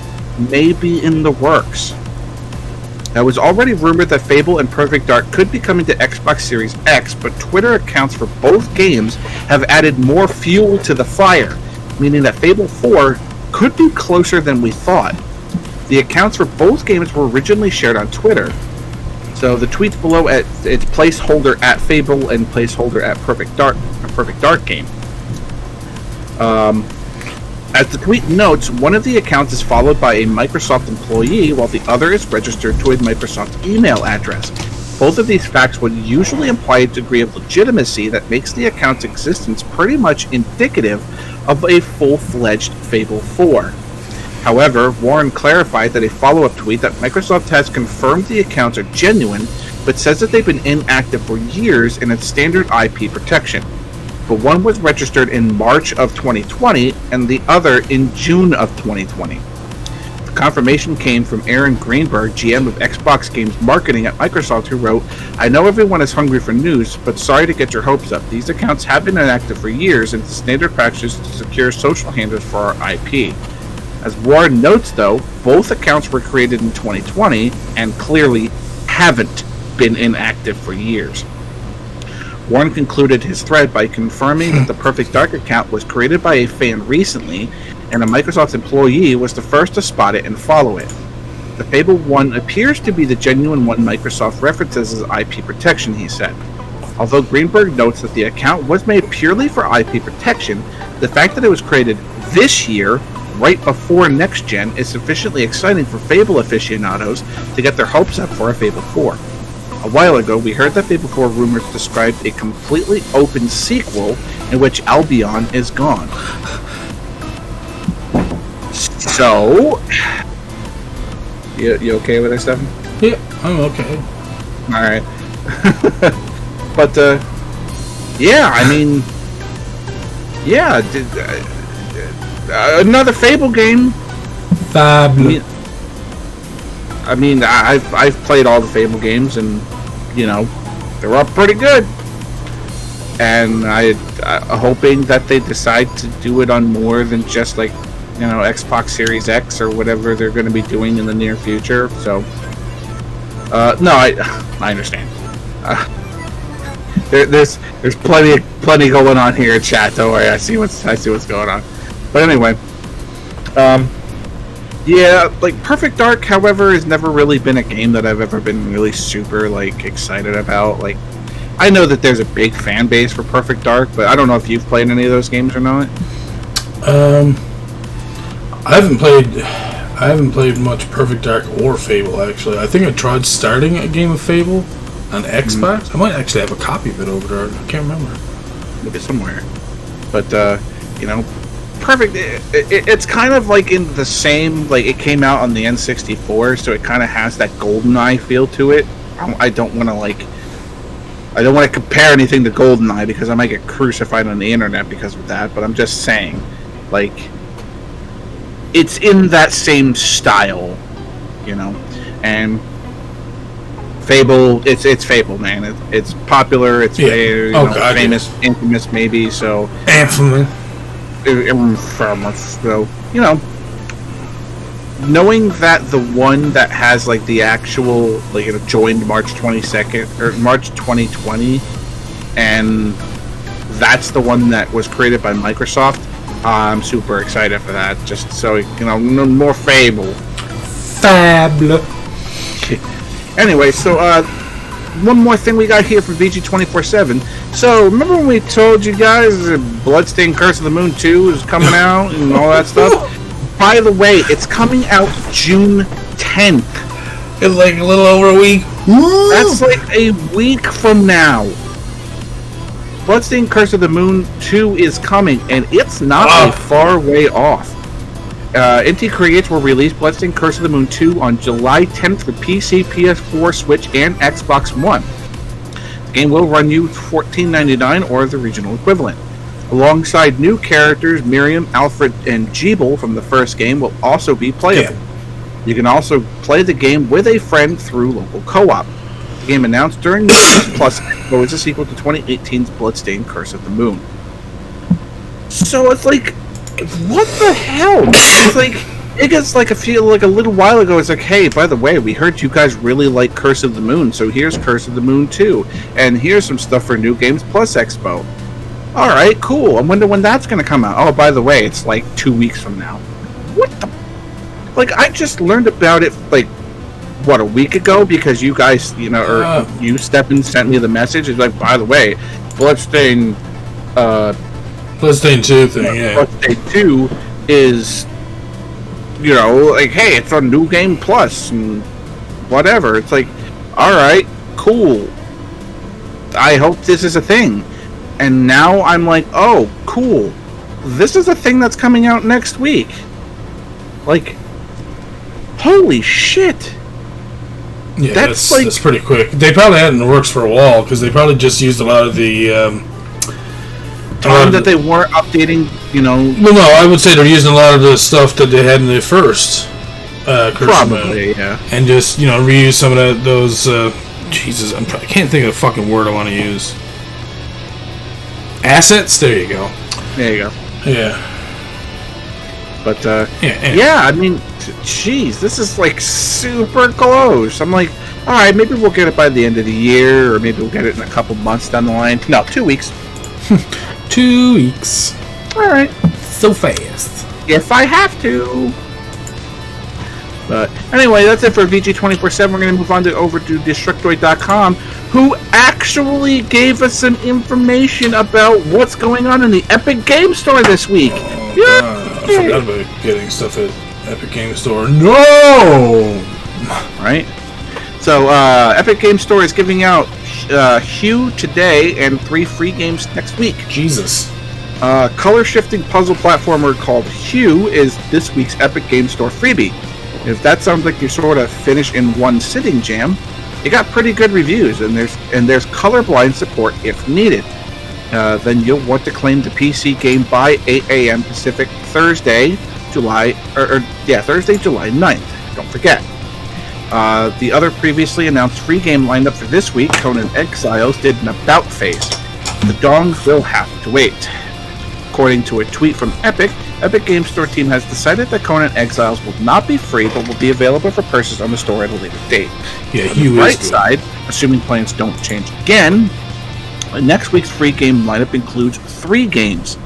may be in the works. It was already rumored that Fable and Perfect Dark could be coming to Xbox Series X, but Twitter accounts for both games have added more fuel to the fire, meaning that Fable 4 could be closer than we thought. The accounts for both games were originally shared on Twitter. So the tweets below it's placeholder at Fable and placeholder at Perfect Dark game. As the tweet notes, one of the accounts is followed by a Microsoft employee, while the other is registered to a Microsoft email address. Both of these facts would usually imply a degree of legitimacy that makes the account's existence pretty much indicative of a full-fledged Fable 4. However, Warren clarified that a follow-up tweet that Microsoft has confirmed the accounts are genuine, but says that they've been inactive for years in its standard IP protection. But one was registered in March of 2020 and the other in June of 2020. The confirmation came from Aaron Greenberg, GM of Xbox Games Marketing at Microsoft, who wrote, "I know everyone is hungry for news, but sorry to get your hopes up. These accounts have been inactive for years, and it's standard practice to secure social handles for our IP." As Warren notes, though, both accounts were created in 2020 and clearly haven't been inactive for years. Warren concluded his thread by confirming that the Perfect Dark account was created by a fan recently, and a Microsoft employee was the first to spot it and follow it. The Fable 1 appears to be the genuine one Microsoft references as IP protection, he said. Although Greenberg notes that the account was made purely for IP protection, the fact that it was created this year, right before next gen, is sufficiently exciting for Fable aficionados to get their hopes up for a Fable 4. A while ago, we heard that Fable 4 rumors described a completely open sequel in which Albion is gone. So, you okay with that, Stephen? Yeah, I'm okay. All right. But yeah, I mean, yeah, another Fable game. Fabulous. I mean, I've played all the Fable games, and they're all pretty good. and I'm hoping that they decide to do it on more than just like, Xbox Series X or whatever they're going to be doing in the near future. So, no, I understand. There's plenty going on here in chat. Don't worry, I see what's going on. But anyway, yeah, like Perfect Dark, however, has never really been a game that I've ever been really super like excited about. Like, I know that there's a big fan base for Perfect Dark, but I don't know if you've played any of those games or not. I haven't played much Perfect Dark or Fable, actually. I think I tried starting a game of Fable on Xbox. Mm-hmm. I might actually have a copy of it over there. I can't remember. Maybe somewhere. But, Perfect, it's kind of like in the same, like it came out on the N64, so it kind of has that GoldenEye feel to it. I don't want to compare anything to GoldenEye because I might get crucified on the internet because of that, but I'm just saying, like, it's in that same style, and Fable, it's Fable, man. It's popular, it's famous, infamous maybe, so... Infamous. So, knowing that the one that has, like, the actual, like, joined March 22nd, or March 2020, and that's the one that was created by Microsoft, I'm super excited for that, just so, more Fable. Fable. Anyway, so, one more thing we got here from VG247. So, remember when we told you guys that Bloodstained Curse of the Moon 2 is coming out and all that stuff? By the way, it's coming out June 10th. It's like a little over a week. That's like a week from now. Bloodstained Curse of the Moon 2 is coming, and it's not a far way off. Inti Creates will release Bloodstained Curse of the Moon 2 on July 10th for PC, PS4, Switch, and Xbox One. The game will run you $14.99 or the regional equivalent. Alongside new characters, Miriam, Alfred, and Jeeble from the first game will also be playable. Yeah. You can also play the game with a friend through local co-op. The game announced during the Plus Expo is a sequel to 2018's Bloodstained Curse of the Moon. So it's like, what the hell? It's like, it gets like a little while ago, it's like, hey, by the way, we heard you guys really like Curse of the Moon, so here's Curse of the Moon 2, and here's some stuff for New Games Plus Expo. Alright, cool, I wonder when that's gonna come out. Oh, by the way, it's like 2 weeks from now. What the? Like, I just learned about it, like, what, a week ago, because you guys, or you, Steppen, sent me the message. It's like, by the way, Bloodstained 2 thing, yeah. Bloodstained 2 is, like, hey, it's on New Game Plus and whatever. It's like, alright, cool. I hope this is a thing. And now I'm like, oh, cool. This is a thing that's coming out next week. Like, holy shit. Yeah, that's pretty quick. They probably had it in the works for a while, because they probably just used a lot of the... time that they weren't updating, Well, no, I would say they're using a lot of the stuff that they had in the first probably, yeah. And just, reuse some of those... Jesus, I can't think of the fucking word I want to use. Assets? There you go. There you go. Yeah. But, yeah, I mean, jeez, this is, like, super close. I'm like, alright, maybe we'll get it by the end of the year, or maybe we'll get it in a couple months down the line. No, 2 weeks. 2 weeks. Alright. So fast. If I have to. But anyway, that's it for VG247. We're going to move on over to Destructoid.com, who actually gave us some information about what's going on in the Epic Game Store this week. Oh, I forgot about getting stuff at Epic Game Store. No! Right? So, Epic Game Store is giving out Hue today and 3 free games next week. Jesus. Color-shifting puzzle platformer called Hue is this week's Epic Game Store freebie. If that sounds like your sort of finish in one sitting jam, it got pretty good reviews, and there's colorblind support if needed. Then you'll want to claim the PC game by 8 a.m. Pacific Thursday, July 9th. Don't forget. The other previously announced free game lineup for this week, Conan Exiles, did an about face. the dongs will have to wait. According to a tweet from Epic Game Store team has decided that Conan Exiles will not be free, but will be available for purchase on the store at a later date. Yeah, on the right side, assuming plans don't change again, next week's free game lineup includes 3 games: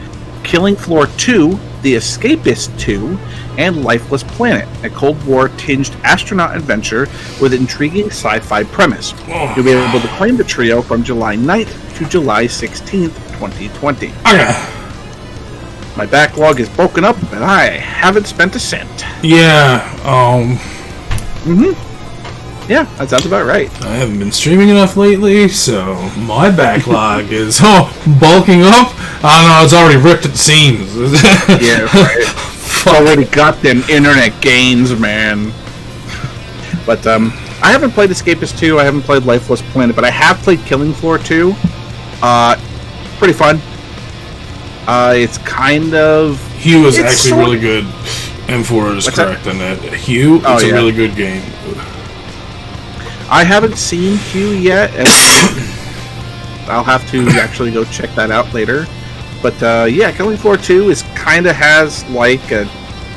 Killing Floor 2, The Escapist 2, and Lifeless Planet, a Cold War-tinged astronaut adventure with an intriguing sci-fi premise. You'll be able to claim the trio from July 9th to July 16th, 2020. My backlog is broken up, and I haven't spent a cent. Yeah, Yeah, that sounds about right. I haven't been streaming enough lately, so my backlog is bulking up. I don't know, it's already ripped at the seams. Yeah, right. Already got them internet gains, man. But I haven't played Escapist 2, I haven't played Lifeless Planet, but I have played Killing Floor 2. Pretty fun. It's kind of... Hue is actually really good. M4 is correct on that. Hue, it's a really good game. I haven't seen Hue yet, and I'll have to actually go check that out later. But yeah, Killing Floor 2 kind of has like a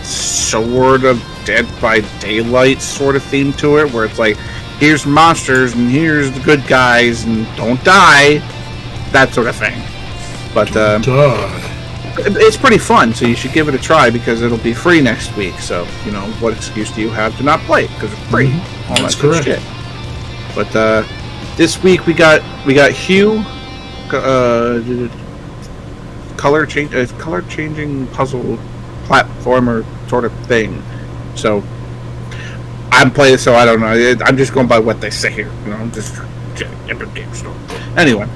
sort of Dead by Daylight sort of theme to it, where it's like, here's monsters and here's the good guys and don't die, that sort of thing. But it's pretty fun, so you should give it a try because it'll be free next week. So, you know, what excuse do you have to not play it? Because it's free. All That's correct. Shit. But this week we got Hue, color changing puzzle platformer sort of thing. So I'm playing, so I don't know. I'm just going by what they say here. You know, I'm just Epic Game Store. Anyway.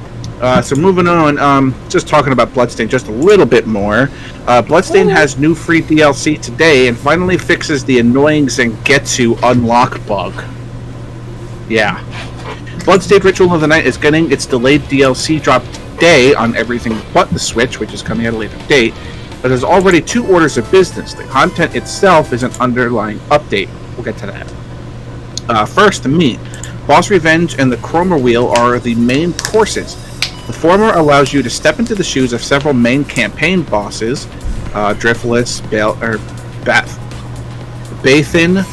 So moving on, just talking about Bloodstained just a little bit more. Bloodstained has new free DLC today and finally fixes the annoying Zangetsu unlock bug. Yeah. Bloodstained Ritual of the Night is getting its delayed DLC drop today on everything but the Switch, which is coming at a later date, but there's already 2 orders of business. The content itself is an underlying update. We'll get to that. First, the meat. Boss Revenge and the Chroma Wheel are the main courses. The former allows you to step into the shoes of several main campaign bosses, Driftless, Bathin,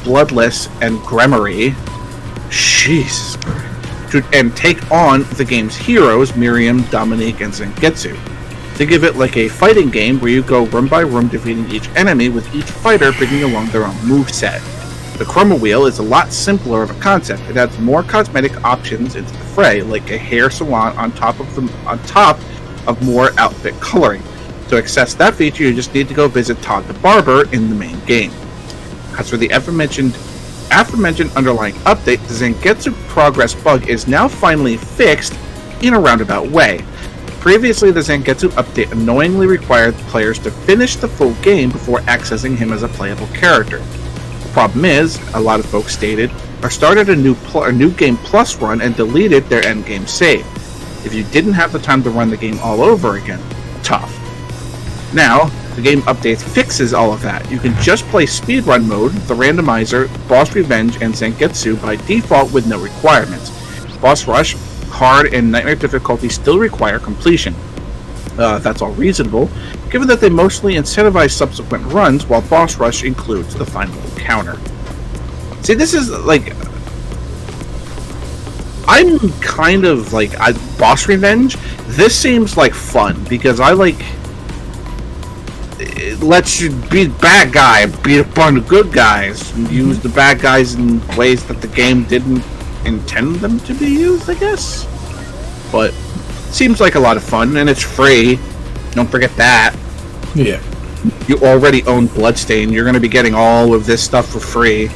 Bloodless, and Gremory. Jesus. And take on the game's heroes, Miriam, Dominique, and Zangetsu. Think of it like a fighting game where you go room by room defeating each enemy, with each fighter bringing along their own moveset. The Chroma Wheel is a lot simpler of a concept. It adds more cosmetic options into the fray, like a hair salon on top of more outfit coloring. To access that feature, you just need to go visit Todd the Barber in the main game. As for the aforementioned underlying update, the Zangetsu progress bug is now finally fixed in a roundabout way. Previously, the Zangetsu update annoyingly required players to finish the full game before accessing him as a playable character. The problem is, a lot of folks stated, or started a new game plus run and deleted their endgame save. If you didn't have the time to run the game all over again, tough. Now, the game update fixes all of that. You can just play speedrun mode, the randomizer, Boss Revenge, and Zangetsu by default with no requirements. Boss Rush, Hard, and Nightmare difficulty still require completion. That's all reasonable, given that they mostly incentivize subsequent runs, while Boss Rush includes the final encounter. See, this is like... I'm kind of like... Boss Revenge, this seems like fun, because I like... It lets you be the bad guy, beat up on the good guys, and use the bad guys in ways that the game didn't intend them to be used, I guess. But seems like a lot of fun, and it's free. Don't forget that. Yeah. You already own Bloodstained. You're going to be getting all of this stuff for free.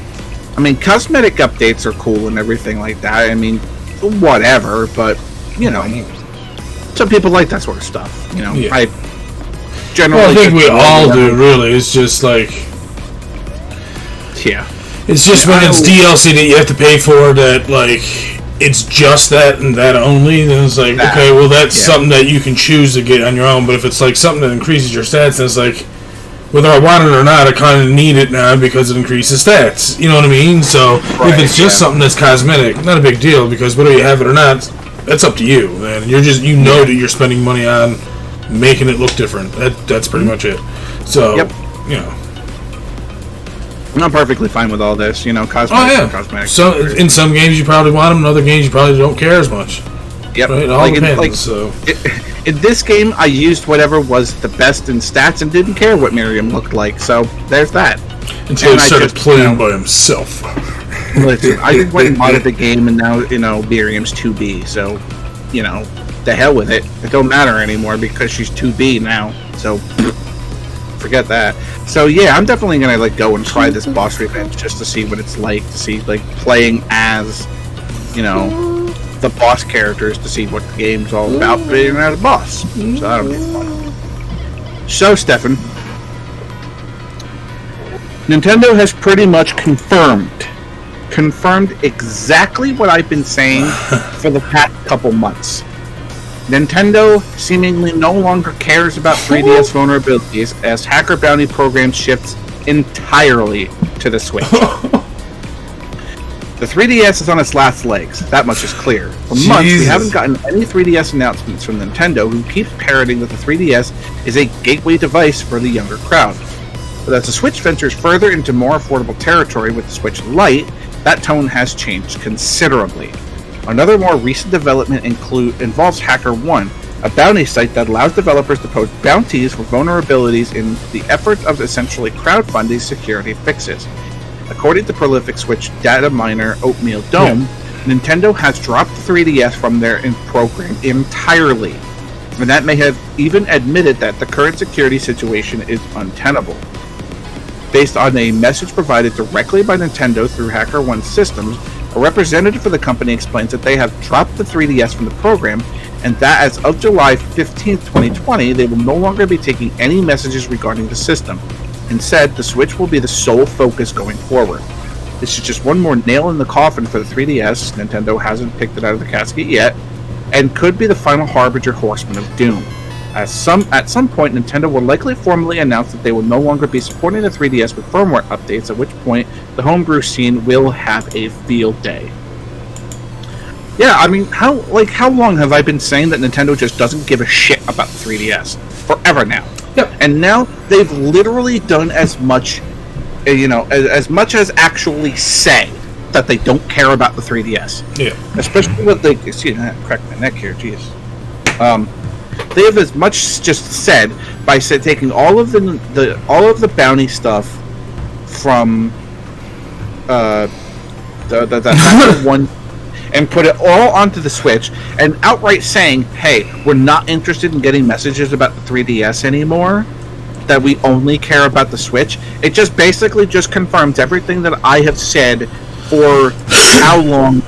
I mean, cosmetic updates are cool and everything like that. I mean, whatever, but, you know, some people like that sort of stuff. You know, yeah. I generally... Well, I think we all do, really. It's just like... Yeah. It's just when it's DLC that you have to pay for that, like, it's just that and that only, then it's like, okay, well, that's something that you can choose to get on your own, but if it's, like, something that increases your stats, then it's like, whether I want it or not, I kind of need it now because it increases stats. You know what I mean? So, if it's just something that's cosmetic, not a big deal, because whether you have it or not, that's up to you, man. You're just that you're spending money on making it look different. That's pretty much it. So, you know. I'm perfectly fine with all this, cosmetics and cosmetics. So, in some games you probably want them, in other games you probably don't care as much. Yep. Right? It all depends. In this game, I used whatever was the best in stats and didn't care what Miriam looked like, so there's that. Until he started playing by himself. Listen, I just went and modded the game, and now, Miriam's 2B, so, the hell with it. It don't matter anymore because she's 2B now, so forget that. So yeah, I'm definitely gonna go and try this boss revenge just to see what it's like, to see playing as, the boss characters, to see what the game's all about being as a boss. So that'll be fun. So Stefan, Nintendo has pretty much confirmed exactly what I've been saying for the past couple months. Nintendo seemingly no longer cares about 3DS vulnerabilities as hacker bounty program shifts entirely to the Switch. The 3DS is on its last legs, that much is clear. For months, we haven't gotten any 3DS announcements from Nintendo, who keeps parroting that the 3DS is a gateway device for the younger crowd. But as the Switch ventures further into more affordable territory with the Switch Lite, that tone has changed considerably. Another more recent development involves HackerOne, a bounty site that allows developers to post bounties for vulnerabilities in the effort of essentially crowdfunding security fixes. According to prolific Switch data miner Oatmeal Dome, Nintendo has dropped the 3DS from their program entirely, and that may have even admitted that the current security situation is untenable. Based on a message provided directly by Nintendo through HackerOne systems, a representative for the company explains that they have dropped the 3DS from the program, and that as of July 15, 2020, they will no longer be taking any messages regarding the system. Instead, the Switch will be the sole focus going forward. This is just one more nail in the coffin for the 3DS. Nintendo hasn't picked it out of the casket yet, and could be the final harbinger horseman of doom. At some point, Nintendo will likely formally announce that they will no longer be supporting the 3DS with firmware updates, at which point the homebrew scene will have a field day. Yeah, I mean, how long have I been saying that Nintendo just doesn't give a shit about the 3DS? Forever now. Yep. And now they've literally done as much, as much as actually say that they don't care about the 3DS. Yeah. Especially with cracked my neck here, jeez. They have as much just said by taking all of the bounty stuff from the one and put it all onto the Switch and outright saying, hey, we're not interested in getting messages about the 3DS anymore, that we only care about the Switch. It just basically just confirms everything that I have said for how long,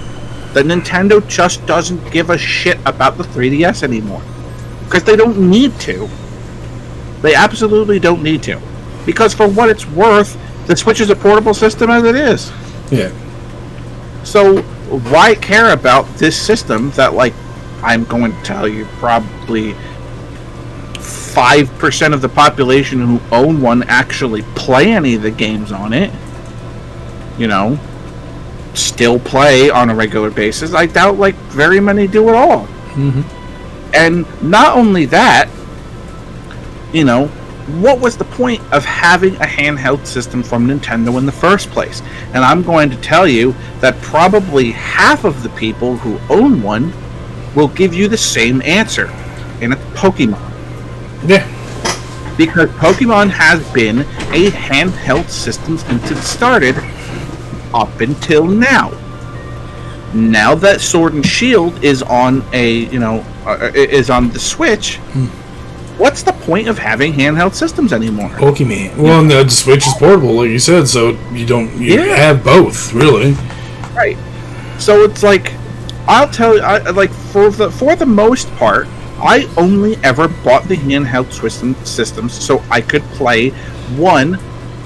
that Nintendo just doesn't give a shit about the 3DS anymore. Because they don't need to. They absolutely don't need to. Because for what it's worth, the Switch is a portable system as it is. Yeah. So why care about this system that, I'm going to tell you, probably 5% of the population who own one actually play any of the games on it. Still play on a regular basis. I doubt, very many do at all. Mm-hmm. And not only that, what was the point of having a handheld system from Nintendo in the first place? And I'm going to tell you that probably half of the people who own one will give you the same answer, and it's Pokemon. Yeah. Because Pokemon has been a handheld system since it started up until now. Now that Sword and Shield is on is on the Switch, what's the point of having handheld systems anymore? Pokemon. Well, the Switch is portable, like you said, so you have both, really. Right. So it's I'll tell you, for the most part, I only ever bought the handheld systems so I could play, 1,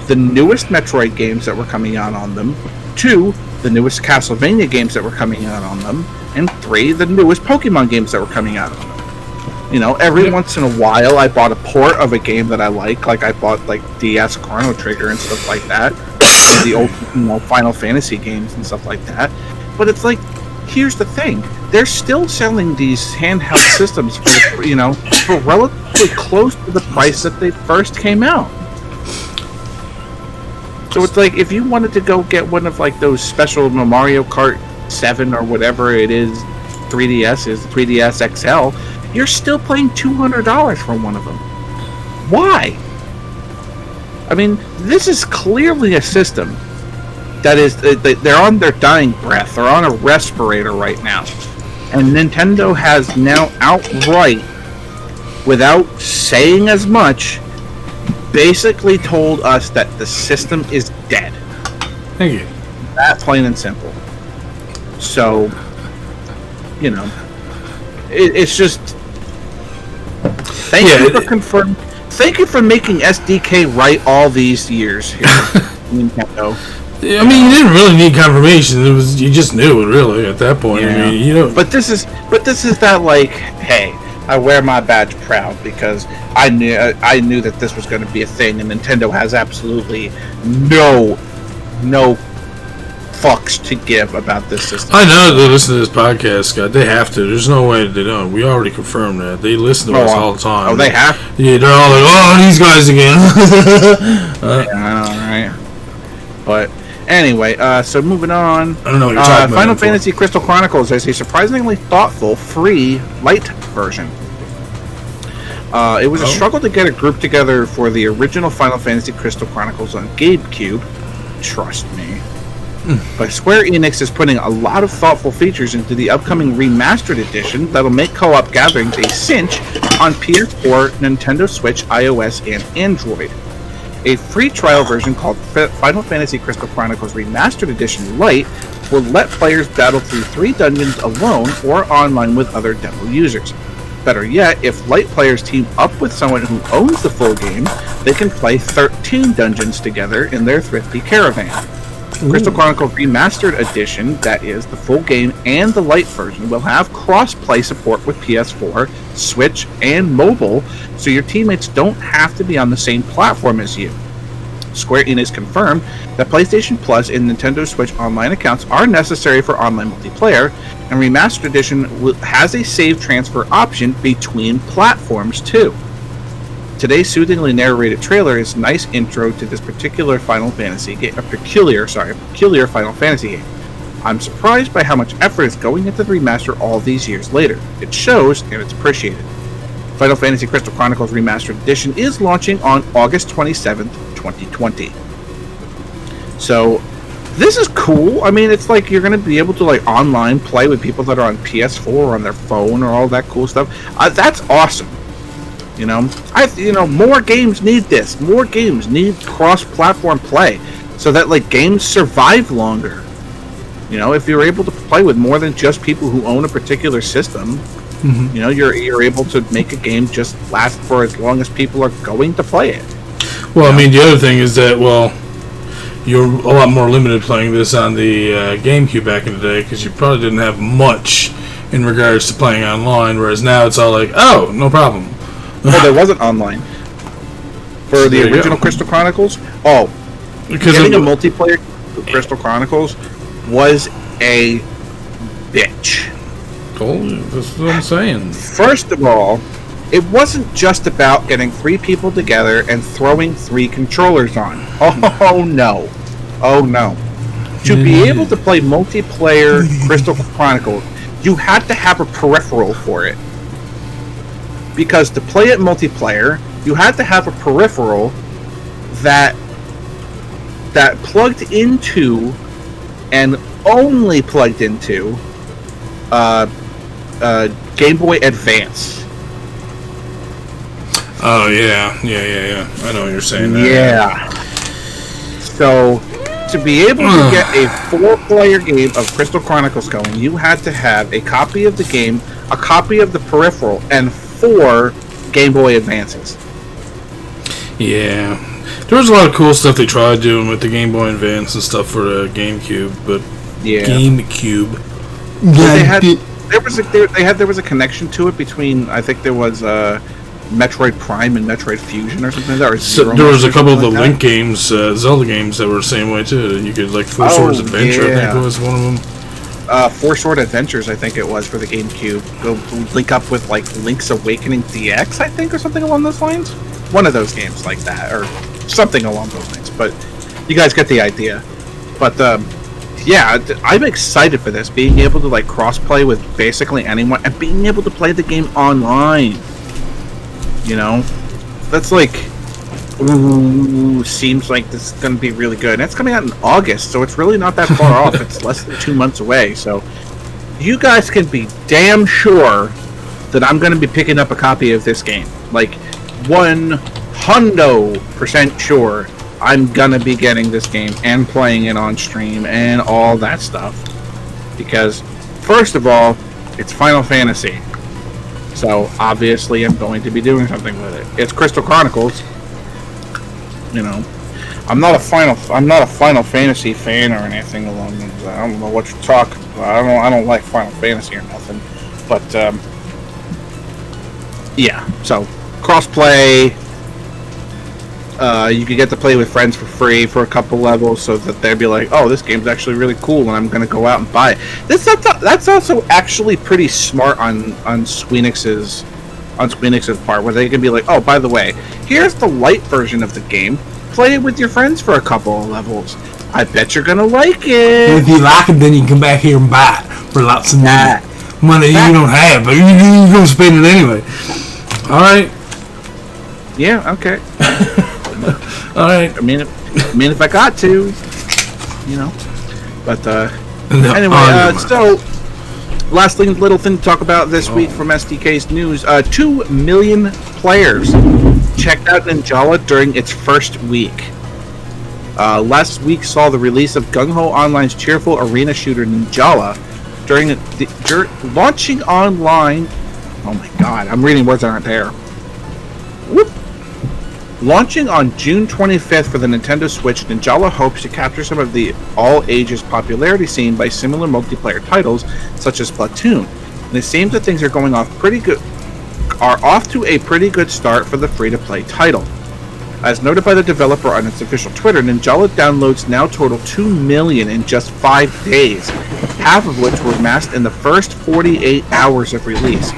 the newest Metroid games that were coming out on them, 2, the newest Castlevania games that were coming out on them, and 3, the newest Pokemon games that were coming out on them. Every once in a while, I bought a port of a game that I like I bought DS Chrono Trigger and stuff like that, and the old Final Fantasy games and stuff like that. But it's here's the thing: they're still selling these handheld systems for for relatively close to the price that they first came out. So it's like if you wanted to go get one of like those special Mario Kart 7 or whatever it is, 3DS XL, you're still paying $200 for one of them. Why? I mean, this is clearly a system that is they're on their dying breath. They're on a respirator right now, and Nintendo has now outright, without saying as much, basically told us that the system is dead. Thank you. That plain and simple. So, it's just thank you for confirming. Thank you for making SDK right all these years here, Nintendo. I mean, you didn't really need confirmation. You just knew it, really, at that point. Yeah. I mean, But this is that like, hey, I wear my badge proud because I knew that this was going to be a thing, and Nintendo has absolutely no fucks to give about this system. I know they listen to this podcast, Scott. They have to. There's no way they don't. We already confirmed that. They listen to us all the time. Oh, they have? Yeah, they're all like, oh, these guys again. Yeah, I know, right? But anyway, so moving on. I don't know what you're talking about. Final Fantasy Crystal Chronicles is a surprisingly thoughtful, free, light version. It was a struggle to get a group together for the original Final Fantasy Crystal Chronicles on GameCube. Trust me. But Square Enix is putting a lot of thoughtful features into the upcoming remastered edition that'll make co-op gatherings a cinch on PS4, Nintendo Switch, iOS, and Android. A free trial version called Final Fantasy Crystal Chronicles Remastered Edition Lite will let players battle through 3 dungeons alone or online with other demo users. Better yet, if Lite players team up with someone who owns the full game, they can play 13 dungeons together in their thrifty caravan. Crystal Chronicles Remastered Edition, that is, the full game and the Lite version, will have cross-play support with PS4, Switch, and mobile, so your teammates don't have to be on the same platform as you. Square Enix confirmed that PlayStation Plus and Nintendo Switch online accounts are necessary for online multiplayer, and Remastered Edition has a save transfer option between platforms too. Today's soothingly narrated trailer is a nice intro to this particular Final Fantasy game, a peculiar Final Fantasy game. I'm surprised by how much effort is going into the remaster all these years later. It shows, and it's appreciated. Final Fantasy Crystal Chronicles Remastered Edition is launching on August 27th, 2020. So, this is cool. I mean, it's like you're going to be able to like online play with people that are on PS4 or on their phone or all that cool stuff. That's awesome. More games need this. More games need cross-platform play, so that like games survive longer. If you're able to play with more than just people who own a particular system, you're able to make a game just last for as long as people are going to play it. Well, I mean, the other thing is that you're a lot more limited playing this on the GameCube back in the day because you probably didn't have much in regards to playing online, whereas now it's all like, oh, no problem. Well, there wasn't online for the original Crystal Chronicles. Oh, because getting a multiplayer for Crystal Chronicles was a bitch. That's what I'm saying. First of all, it wasn't just about getting 3 people together and throwing 3 controllers on. Oh no. To be able to play multiplayer Crystal Chronicles, you had to have a peripheral for it. Because to play it multiplayer, you had to have a peripheral that plugged into and only plugged into Game Boy Advance. Oh yeah. I know what you're saying. Yeah. So to be able to get a 4-player game of Crystal Chronicles going, you had to have a copy of the game, a copy of the peripheral, and 4 Game Boy Advances. Yeah. There was a lot of cool stuff they tried doing with the Game Boy Advance and stuff for the GameCube, but GameCube. There was a connection to it between, I think there was Metroid Prime and Metroid Fusion or something like that. There was a couple of the Link games, Zelda games that were the same way too. You could like Four Swords Adventure, I think was one of them. Four Sword Adventures, I think it was, for the GameCube. Go link up with like Link's Awakening DX, I think, or something along those lines. One of those games like that, or something along those lines. But you guys get the idea. But yeah, I'm excited for this. Being able to like cross-play with basically anyone, and being able to play the game online. You know, that's like, ooh, seems like this is going to be really good. And it's coming out in August, so it's really not that far off. It's less than 2 months away. So you guys can be damn sure that I'm going to be picking up a copy of this game. Like 100% sure I'm going to be getting this game and playing it on stream and all that stuff. Because, first of all, it's Final Fantasy. So obviously I'm going to be doing something with it. It's Crystal Chronicles. You know, I'm not a Final Fantasy fan or anything along those lines. I don't know what you're talking about. I don't like Final Fantasy or nothing. But yeah. So crossplay. You can get to play with friends for free for a couple levels, so that they'd be like, "Oh, this game's actually really cool," and I'm going to go out and buy it. That's also actually pretty smart on Squeenix's part, where they can be like, "Oh, by the way, here's the light version of the game. Play it with your friends for a couple of levels. I bet you're gonna like it. If you like it, then you can come back here and buy it for lots of money. Money you don't have, but you're gonna spend it anyway." All right. Yeah. Okay. All right. I mean, if I got to, you know. But anyway, so last little thing to talk about this week from SDK's news: 2 million players checked out Ninjala during its first week. Last week saw the release of Gung Ho Online's cheerful arena shooter Ninjala during launching online. Oh my God! I'm reading words that aren't there. Whoop. Launching on June 25th for the Nintendo Switch, Ninjala hopes to capture some of the all-ages popularity seen by similar multiplayer titles, such as Splatoon. And it seems that things are off to a pretty good start for the free-to-play title. As noted by the developer on its official Twitter, Ninjala downloads now total 2 million in just 5 days, half of which were amassed in the first 48 hours of release.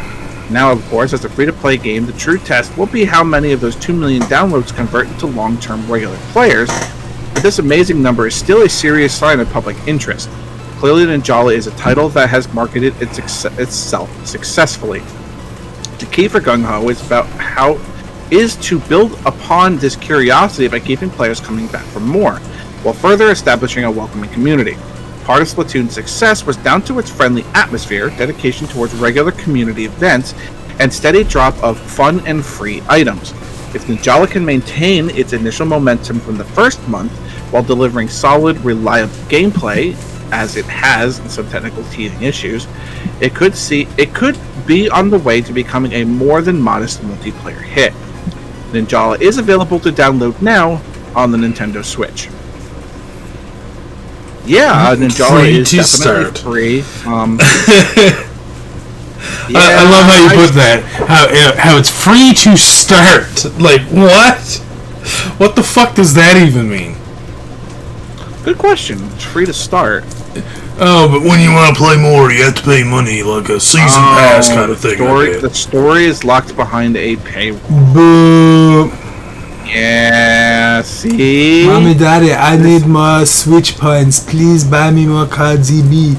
Now, of course, as a free-to-play game, the true test will be how many of those 2 million downloads convert into long-term regular players, but this amazing number is still a serious sign of public interest. Clearly, Ninjala is a title that has marketed itself successfully. The key for Gung Ho is to build upon this curiosity by keeping players coming back for more, while further establishing a welcoming community. Part of Splatoon's success was down to its friendly atmosphere, dedication towards regular community events, and steady drop of fun and free items. If Ninjala can maintain its initial momentum from the first month, while delivering solid, reliable gameplay, as it has in some technical teething issues, it could be on the way to becoming a more than modest multiplayer hit. Ninjala is available to download now on the Nintendo Switch. Yeah, Ninjala is definitely free. Yeah, I love how you put that. How it's free to start. Like, what? What the fuck does that even mean? Good question. It's free to start. Oh, but when you want to play more, you have to pay money, like a season pass kind of thing. The story is locked behind a paywall. Boo. Yeah, see? Mommy, Daddy, I need more Switch points. Please buy me more cards, EB.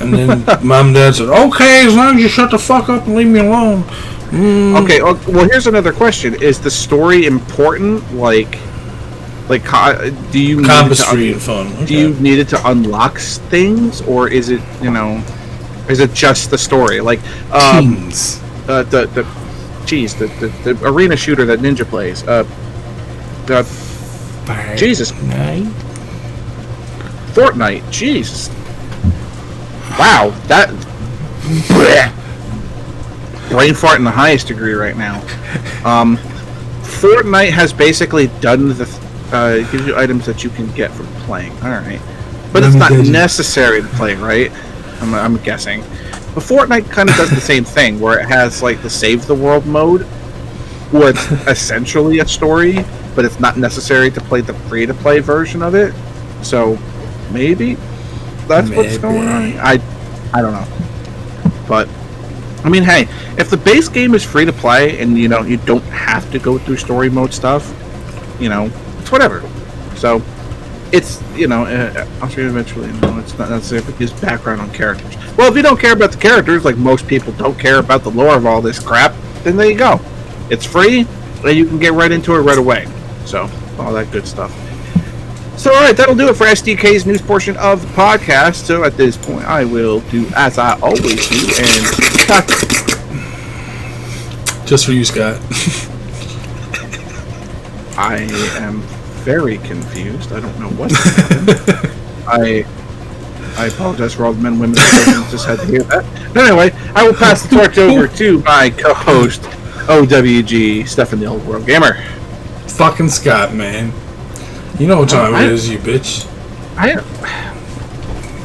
And then Mom and Dad said, "Okay, as long as you shut the fuck up and leave me alone." Okay, well, here's another question. Is the story important? Like, do you need fun? Okay. Do you need it to unlock things, or is it, is it just the story? Like, Kings. the arena shooter that Ninja plays. Jesus. Fortnite. Jesus. Wow, that brain fart in the highest degree right now. Fortnite has basically done the it gives you items that you can get from playing. All right, but it's not necessary to play, right? I'm guessing. But Fortnite kind of does the same thing, where it has like the Save the World mode, where it's essentially a story, but it's not necessary to play the free-to-play version of it. So maybe. That's what's going on. I don't know. But I mean, hey, if the base game is free to play and you don't have to go through story mode stuff, it's whatever. So it's I'll show you eventually. It's not necessarily his background on characters. Well, if you don't care about the characters, like most people don't care about the lore of all this crap, then there you go. It's free, and you can get right into it right away. So all that good stuff. So, all right, that'll do it for SDK's news portion of the podcast. So, at this point, I will do as I always do and cut. Just for you, Scott. I am very confused. I don't know what's happening. I apologize for all the men and women that just had to hear that. But anyway, I will pass the torch over to my co-host, OWG, Stefan the Old World Gamer. Fucking Scott, man. You know what time it is, you bitch.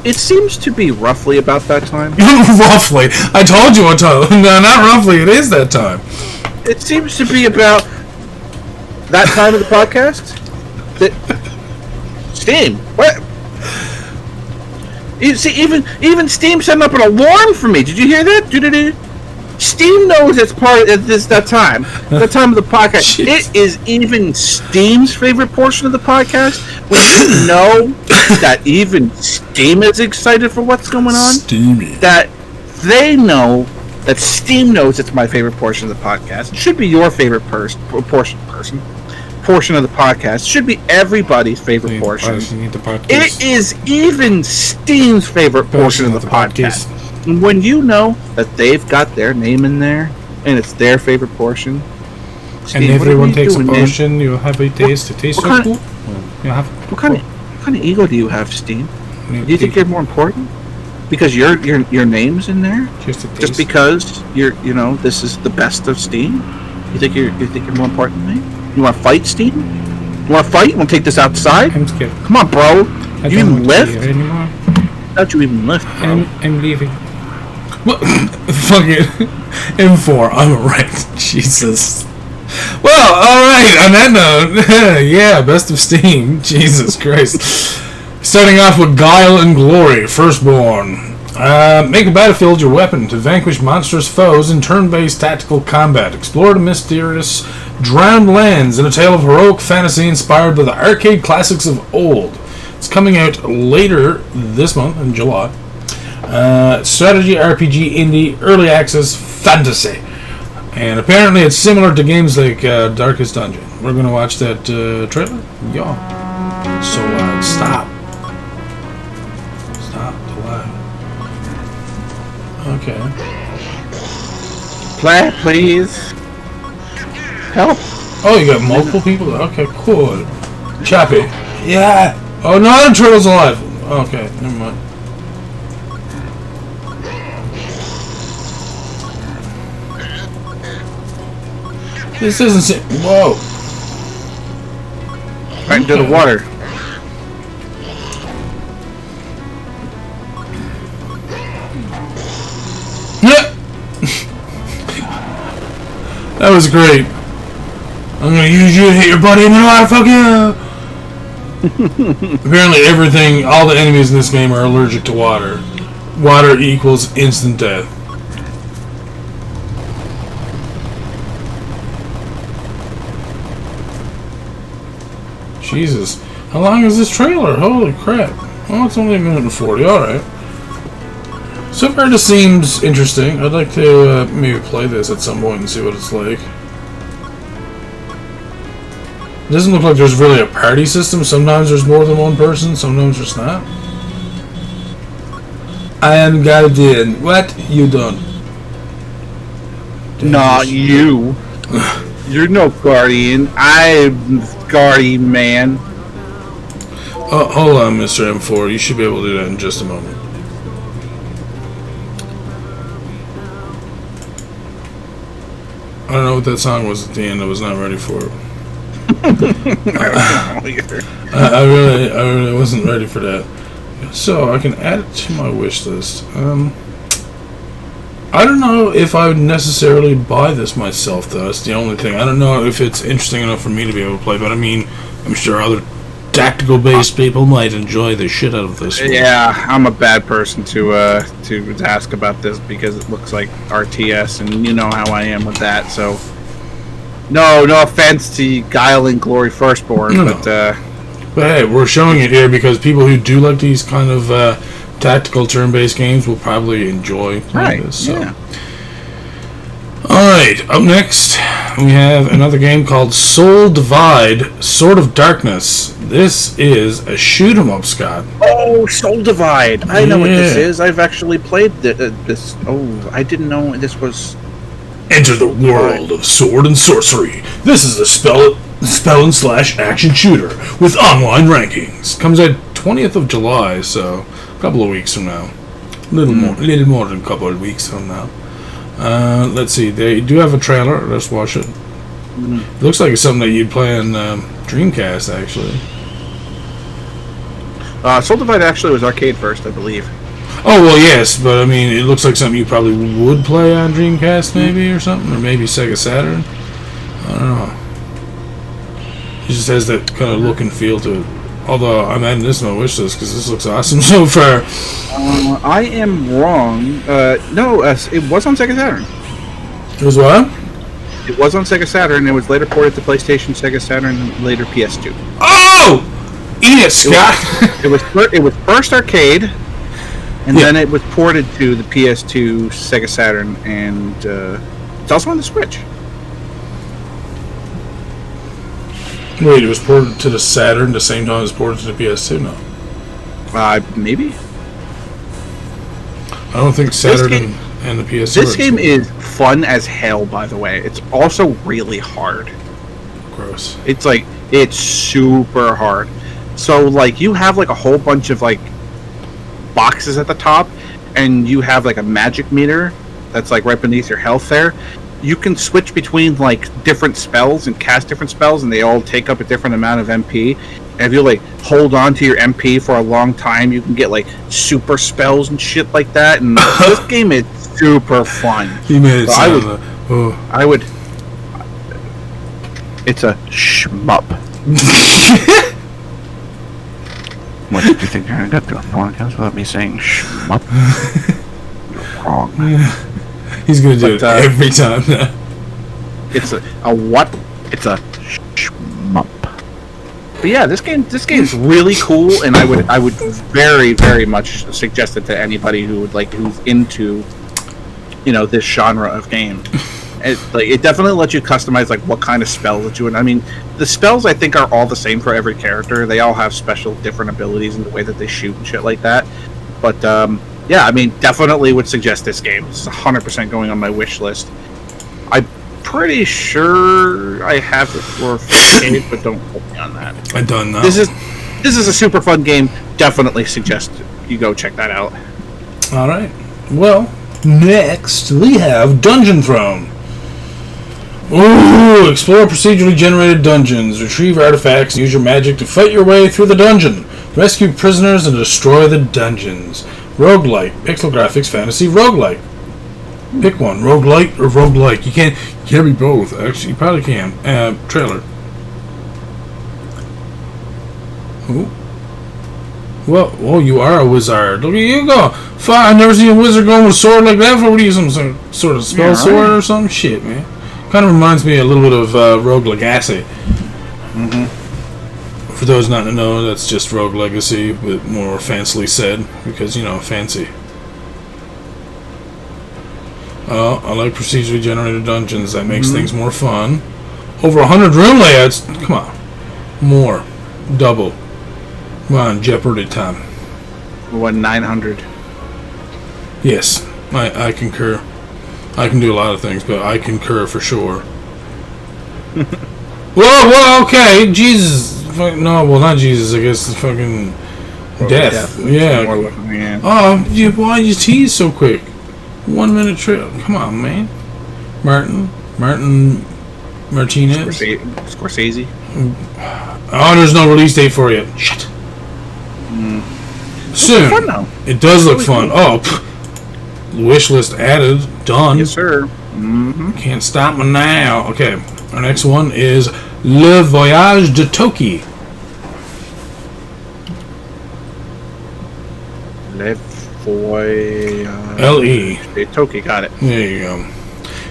It seems to be roughly about that time. Roughly. I told you what time. No, not roughly. It is that time. It seems to be about that time of the podcast. Steam. What? You see, even Steam setting up an alarm for me. Did you hear that? Steam knows it's part of that time of the podcast. Jeez. It is even Steam's favorite portion of the podcast when you know that even Steam is excited for what's going on. Steamy. That they know that Steam knows it's my favorite portion of the podcast. It should be your favorite portion of the podcast. It should be everybody's favorite portion. It is even Steam's favorite portion of the podcast. And when you know that they've got their name in there and it's their favorite portion, Steve, and everyone takes a portion, you have a taste. It tastes so cool. What kind of ego do you have, Steve? Do you think you're more important because your name's in there? Just because this is the best of Steam? You think you're more important than me? You want to fight, Steve? You want to fight? You want to take this outside? I'm scared. Come on, bro. You even lift? How'd you even lift, bro? I'm leaving. What? Fuck it. M4, I'm right. Jesus. Well, alright, on that note, yeah, best of Steam. Jesus Christ. Starting off with Guile and Glory, Firstborn. Make a battlefield your weapon to vanquish monstrous foes in turn-based tactical combat. Explore the mysterious drowned lands in a tale of heroic fantasy inspired by the arcade classics of old. It's coming out later this month, in July. Strategy, RPG, indie, early access, fantasy. And apparently it's similar to games like Darkest Dungeon. We're going to watch that trailer. Yeah. So loud. Stop. Stop the loud. Okay. Play, please. Help. Oh, you got multiple people? Okay, cool. Chappy. Yeah. Oh, no, the turtle's alive. Okay, never mind. This doesn't seem... Whoa. Right into the water. Yeah. That was great. I'm gonna use you to hit your buddy in the water, fuck you! Apparently everything, all the enemies in this game are allergic to water. Water equals instant death. Jesus. How long is this trailer? Holy crap. Oh, it's only 1:40, alright. So far this seems interesting. I'd like to maybe play this at some point and see what it's like. It doesn't look like there's really a party system. Sometimes there's more than one person, sometimes there's not. I am Guardian. What? You done? Not you. You're no Guardian. I'm Guardian Man. Oh, hold on, Mr. M4. You should be able to do that in just a moment. I don't know what that song was at the end. I was not ready for it. I really wasn't ready for that. So I can add it to my wish list. I don't know if I would necessarily buy this myself, though. That's the only thing. I don't know if it's interesting enough for me to be able to play, but I mean, I'm sure other tactical-based people might enjoy the shit out of this one. Yeah, I'm a bad person to ask about this because it looks like RTS, and you know how I am with that. So, no offense to Guile and Glory Firstborn, but hey, we're showing it here because people who do like these kind of tactical turn-based games will probably enjoy playing this. So. Yeah. Alright, up next, we have another game called Soul Divide, Sword of Darkness. This is a shoot-'em-up, Scott. Oh, Soul Divide! I know what this is. I've actually played this. Oh, I didn't know this was... Enter the world of sword and sorcery. This is a spell and slash action shooter with online rankings. Comes out 20th of July, so a couple of weeks from now. A little more than a couple of weeks from now. Let's see, they do have a trailer. Let's watch it. It looks like it's something that you'd play on Dreamcast, actually. Soul Divide actually was arcade first, I believe. Oh, well, yes, but I mean, it looks like something you probably would play on Dreamcast, maybe, or something, or maybe Sega Saturn. I don't know. It just has that kind of look and feel to it. Although, I'm adding this to my wish list because this looks awesome so far. I am wrong. No, it was on Sega Saturn. It was what? It was on Sega Saturn. It was later ported to PlayStation, Sega Saturn, and later PS2. Oh! Eat it, Scott! It was first arcade, and then it was ported to the PS2, Sega Saturn, and it's also on the Switch. Wait, it was ported to the Saturn the same time it was ported to the PS2? No. Maybe? I don't think Saturn and the PS2. This game is fun as hell, by the way. It's also really hard. Gross. It's super hard. So, like, you have, like, a whole bunch of, like, boxes at the top, and you have, like, a magic meter that's, like, right beneath your health there. You can switch between, like, different spells and cast different spells, and they all take up a different amount of MP. And if you, like, hold on to your MP for a long time, you can get, like, super spells and shit like that. And this game is super fun. You made it so sound I would... It's a shmup. What did you think you're going to get through a podcast without me saying shmup? You're wrong. He's going to do it every time now. It's a what? It's a shmup. But yeah, this game's really cool, and I would very, very much suggest it to anybody who's into, this genre of game. It definitely lets you customize like what kind of spells that you would. I mean, the spells I think are all the same for every character. They all have special different abilities in the way that they shoot and shit like that. But yeah, I mean, definitely would suggest this game. It's 100% going on my wish list. I'm pretty sure I have it for arcade, but don't quote me on that. I don't know. This is a super fun game. Definitely suggest you go check that out. All right. Well, next we have Dungeon Throne. Ooh, explore procedurally generated dungeons, retrieve artifacts, and use your magic to fight your way through the dungeon. Rescue prisoners and destroy the dungeons. Roguelike, pixel graphics, fantasy, roguelike. Pick one, roguelike or roguelike. You can't be both, actually. You probably can. Trailer. Ooh. Well, you are a wizard. Look at you go. I've never seen a wizard going with a sword like that. What are you, some sort of spell sword or some shit, man? Kind of reminds me a little bit of Rogue Legacy. For those not to know, that's just Rogue Legacy, but more fancily said, because, fancy. I like procedurally generated dungeons. That makes things more fun. Over 100 room layouts. Come on. More. Double. Come on, Jeopardy time. 900. Yes, I concur. I can do a lot of things, but I concur for sure. Whoa, okay, Jesus. No, well, not Jesus, I guess it's fucking death. Yeah. Oh, why you tease so quick? 1 minute trail. Come on, man. Martin Martinez. Scorsese. Oh, there's no release date for it. Shit. Soon. Fun now. It does look fun. Oh, wish list added. Done. Yes, sir. Can't stop me now. Okay, our next one is Le Voyage de Toki. Voyage LE. de Toki, got it. There you go.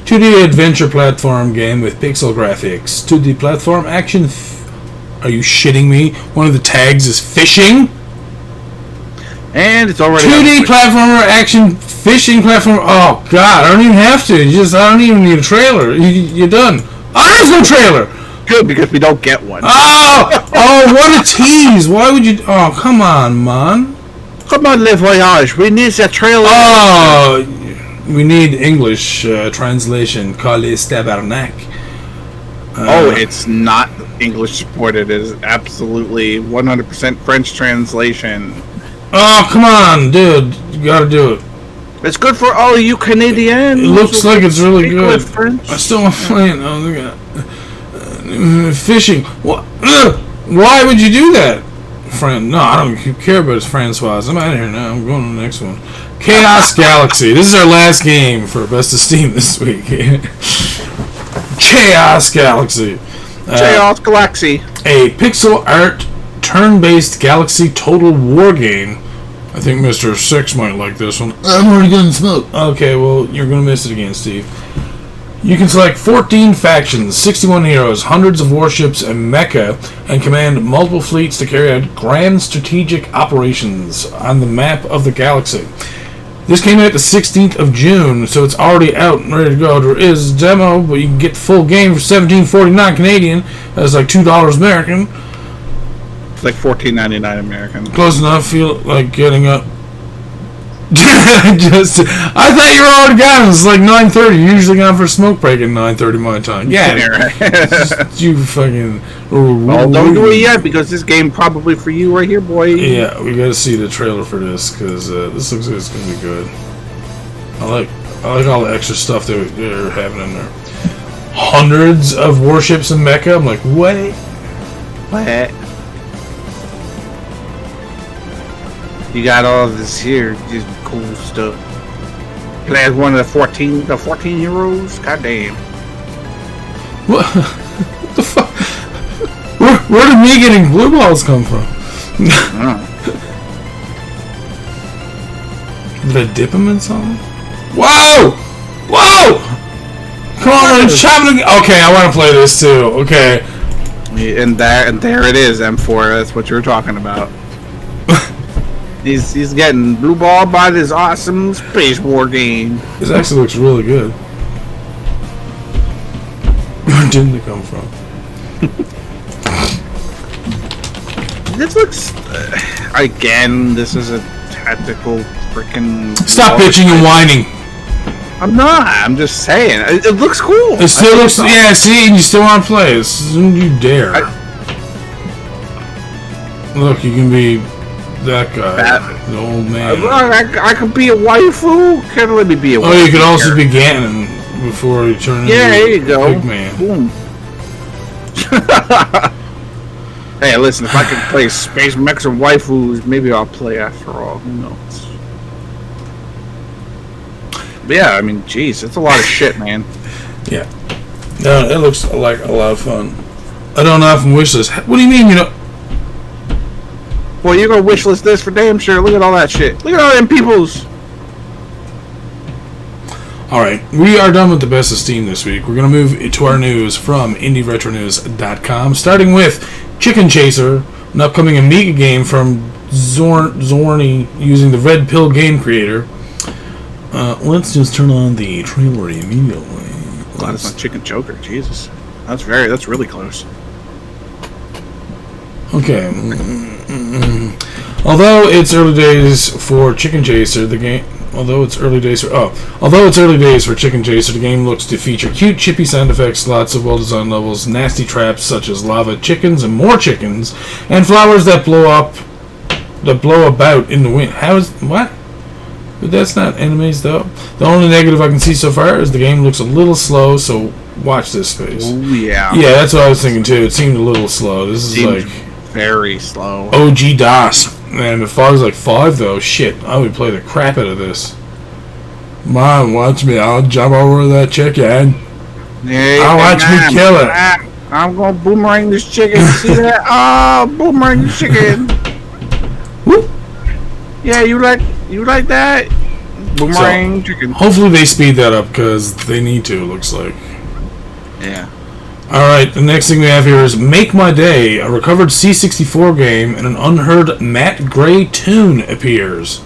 2D adventure platform game with pixel graphics. 2D platform action. Are you shitting me? One of the tags is fishing? And it's already 2D platformer action fishing platform. Oh god, I don't even have to. I don't even need a trailer. You're done. Oh, there's no trailer. Good, because we don't get one. Oh, what a tease. Why would you? Oh, come on, man. Come on, Le Voyage. We need a trailer. Oh, we need English translation. Calais tabarnak. It's not English supported. It is absolutely 100% French translation. Oh, come on, dude. You gotta do it. It's good for all you Canadians. It looks like it's really good. French. I still want to play it. Oh, look at fishing. What? Why would you do that? Friend, no, I don't care about his Francois. I'm out of here now. I'm going to the next one. Chaos Galaxy. This is our last game for Best of Steam this week. Chaos Galaxy. Chaos Galaxy. A pixel art turn-based galaxy total war game. I think Mr. Six might like this one. I'm already getting smoked. Okay, well, you're going to miss it again, Steve. You can select 14 factions, 61 heroes, hundreds of warships, and mecha, and command multiple fleets to carry out grand strategic operations on the map of the galaxy. This came out the 16th of June, so it's already out and ready to go. There is a demo, but you can get the full game for $17.49 Canadian. That's like $2 American. It's like $14.99 American. Close enough. Feel like getting up. I thought you were already gone. It's like 9:30. You're usually gone for a smoke break at 9:30 my time. Yeah, you fucking. Well, don't do it yet because this game probably for you right here, boy. Yeah, we gotta see the trailer for this because this looks like it's gonna be good. I like all the extra stuff they're having in there. Hundreds of warships and mecha. I'm like, what? What? You got all of this here, just cool stuff. Play as one of the 14 heroes. God damn. What the fuck? Where did me getting blue balls come from? Did I dip them in something? Whoa! Whoa! Come on, chopping. Okay, I want to play this too. Okay. And there it is, M4. That's what you were talking about. He's getting blue ball by this awesome space war game. This actually looks really good. Where didn't it come from? This looks again. This is a tactical freaking. Stop bitching and whining. I'm not. I'm just saying. It looks cool. It still looks. Yeah. See, and you still want to play this? Don't you dare. Look, you can be. That guy, the old man. I could be a waifu. Can't let me be a waifu. Oh, you could also be Ganon before you turn into there you go. Big man. Boom. Hey, listen, if I could play Space Mechs and waifus, maybe I'll play after all. Who knows? But yeah, I mean, jeez, it's a lot of shit, man. Yeah. No, it looks like a lot of fun. I don't often wish this. What do you mean, you know? Well, you're gonna wishlist this for damn sure. Look at all that shit. Look at all them peoples. Alright, we are done with the Best of Steam this week. We're going to move to our news from indieretronews.com, starting with Chicken Chaser, an upcoming Amiga game from Zorny using the Red Pill game creator. Let's just turn on the trailer immediately. Glad it's not Chicken Joker. Jesus. That's really close. Okay. Although it's early days for Chicken Chaser, the game. Although it's early days for Chicken Chaser, the game looks to feature cute, chippy sound effects, lots of well-designed levels, nasty traps such as lava chickens and more chickens, and flowers that blow about in the wind. What? But that's not enemies though. The only negative I can see so far is the game looks a little slow. So watch this space. Oh yeah. Yeah, that's what I was thinking too. It seemed a little slow. This is like very slow. OG DOS. And as far as like 5 though, shit, I would play the crap out of this. Mom, watch me. I'll jump over that chicken. Yeah, I'll watch me kill it. I'm gonna boomerang this chicken. See that? Oh, boomerang the chicken. Whoop. Yeah, you like You like that? Boomerang chicken. Hopefully they speed that up because they need to. It looks like. Yeah. All right. The next thing we have here is Make My Day. A recovered C64 game and an unheard Matt Gray tune appears.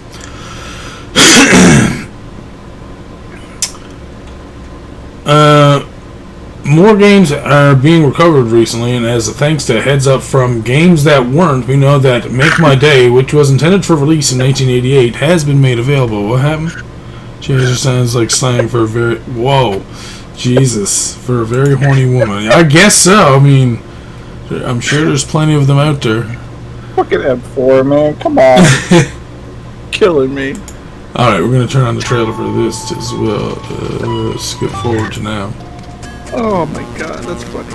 More games are being recovered recently, and as a thanks to heads up from Games That Weren't, we know that Make My Day, which was intended for release in 1988, has been made available. What happened? Jesus, sounds like slang for a very... Whoa. Jesus. For a very horny woman. I guess so. I mean, I'm sure there's plenty of them out there. Fucking M4, man. Come on. Killing me. Alright, we're going to turn on the trailer for this as well. Skip forward to now. Oh my god, that's funny.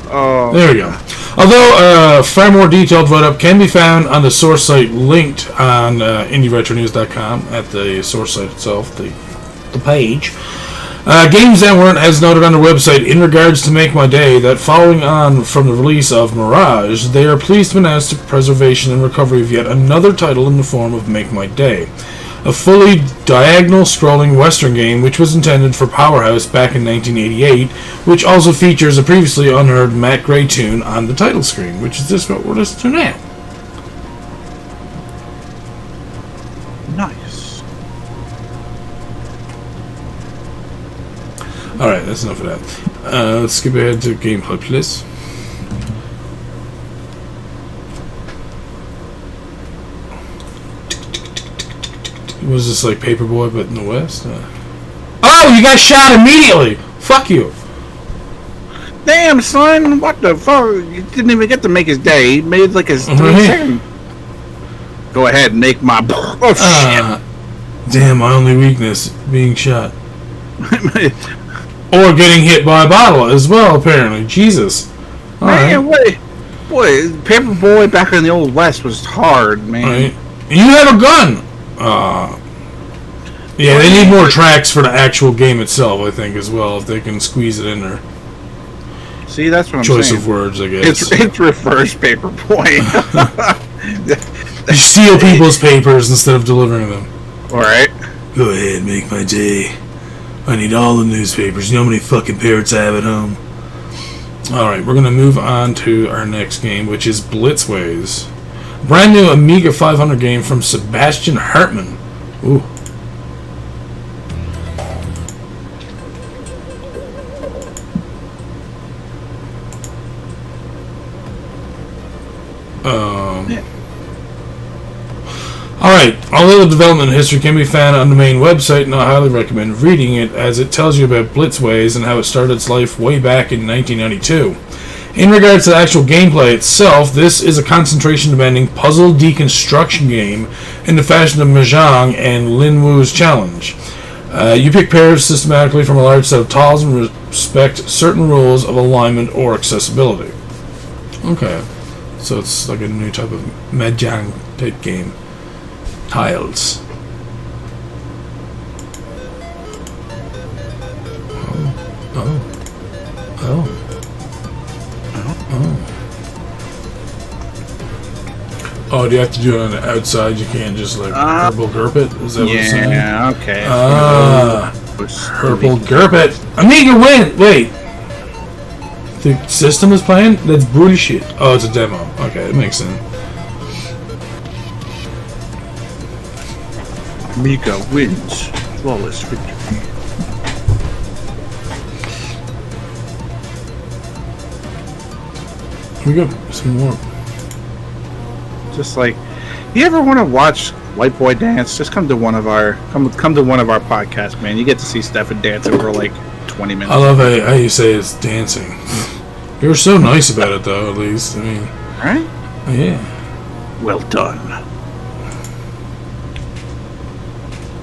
Oh. There we go. Although far more detailed write-up can be found on the source site linked on indieretronews.com at the source site itself, the page. Games That Weren't has noted on their website in regards to Make My Day that following on from the release of Mirage, they are pleased to announce the preservation and recovery of yet another title in the form of Make My Day. A fully diagonal scrolling Western game which was intended for Powerhouse back in 1988, which also features a previously unheard Matt Gray tune on the title screen, which is this what we're listening to now. Nice. Alright, that's enough of that. Let's skip ahead to gameplay, please. Was this like Paperboy but in the West? Oh, you got shot immediately! Fuck you! Damn, son, what the fuck? You didn't even get to make his day. He made like his 3 second. Go ahead, make my... Oh, shit. Damn, my only weakness, being shot. Or getting hit by a bottle as well, apparently. Jesus. Man, what? Boy, Paperboy back in the old West was hard, man. Right. You have a gun! Yeah, they need more tracks for the actual game itself, I think, as well, if they can squeeze it in there. See, that's what I'm saying. Choice of words, I guess. It's reverse Paperboy. You steal people's papers instead of delivering them. Alright. Go ahead, make my day. I need all the newspapers. You know how many fucking parrots I have at home? Alright, we're going to move on to our next game, which is BlitzWays. Brand new Amiga 500 game from Sebastian Hartman. Ooh. Yeah. Alright, although the development history can be found on the main website, and I highly recommend reading it, as it tells you about BlitzWays and how it started its life way back in 1992. In regards to the actual gameplay itself, this is a concentration-demanding puzzle deconstruction game in the fashion of Mahjong and Lin Wu's Challenge. You pick pairs systematically from a large set of tiles and respect certain rules of alignment or accessibility. Okay, so it's like a new type of Mahjong type game. Tiles. Oh. Oh, do you have to do it on the outside? You can't just like purple GURP it? Is that what you're saying? Yeah, okay. Purple GURP it. Amiga win! Wait. The system is playing? That's bullshit. Oh, it's a demo. Okay, it makes sense. Amiga wins. Flawless victory. We got some more. Just like, you ever want to watch white boy dance? Just come to one of our come to one of our podcasts, man. You get to see Stefan dancing for like 20 minutes. I love how you say it's dancing. You're so nice about it, though. At least, I mean, right? Yeah. Well done.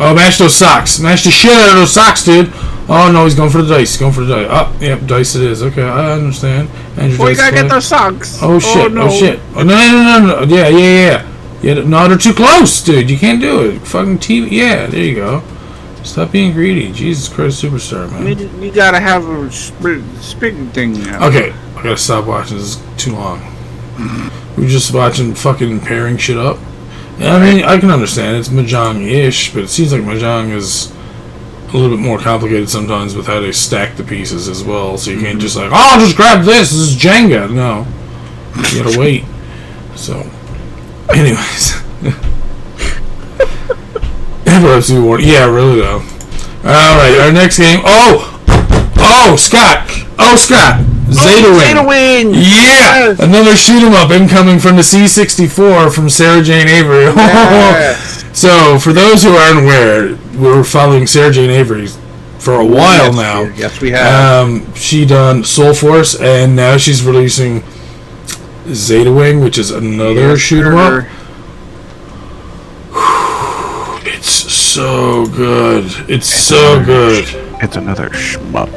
Oh, mash those socks! Mash the shit out of those socks, dude! Oh no, he's going for the dice. He's going for the dice. Oh, yep, dice it is. Okay, I understand. Well, you gotta get those socks. Oh shit! Oh, no. Oh shit! Oh, no! Yeah. No, they're too close, dude. You can't do it. Fucking TV. Yeah, there you go. Stop being greedy. Jesus Christ, superstar, man. You gotta have a spin thing now. Okay, I gotta stop watching. This is too long. We're just watching fucking pairing shit up. I mean, I can understand it's Mahjong-ish, but it seems like Mahjong is a little bit more complicated sometimes with how they stack the pieces as well. So you can't just like, oh, just grab this. This is Jenga. No, you gotta wait. So, anyways, Epilepsy War. Yeah, really though. All right, our next game. Oh, Scott. ZetaWing. ZetaWing. Yeah, Yes. another shoot 'em up incoming from the C64 from Sarah Jane Avery. Yes. So, for those who aren't aware, we're following Sarah Jane Avery for a while now. Yes, we have. She done Soul Force, and now she's releasing ZetaWing, which is another shoot 'em up. It's so good. It's so good. It's another shmup.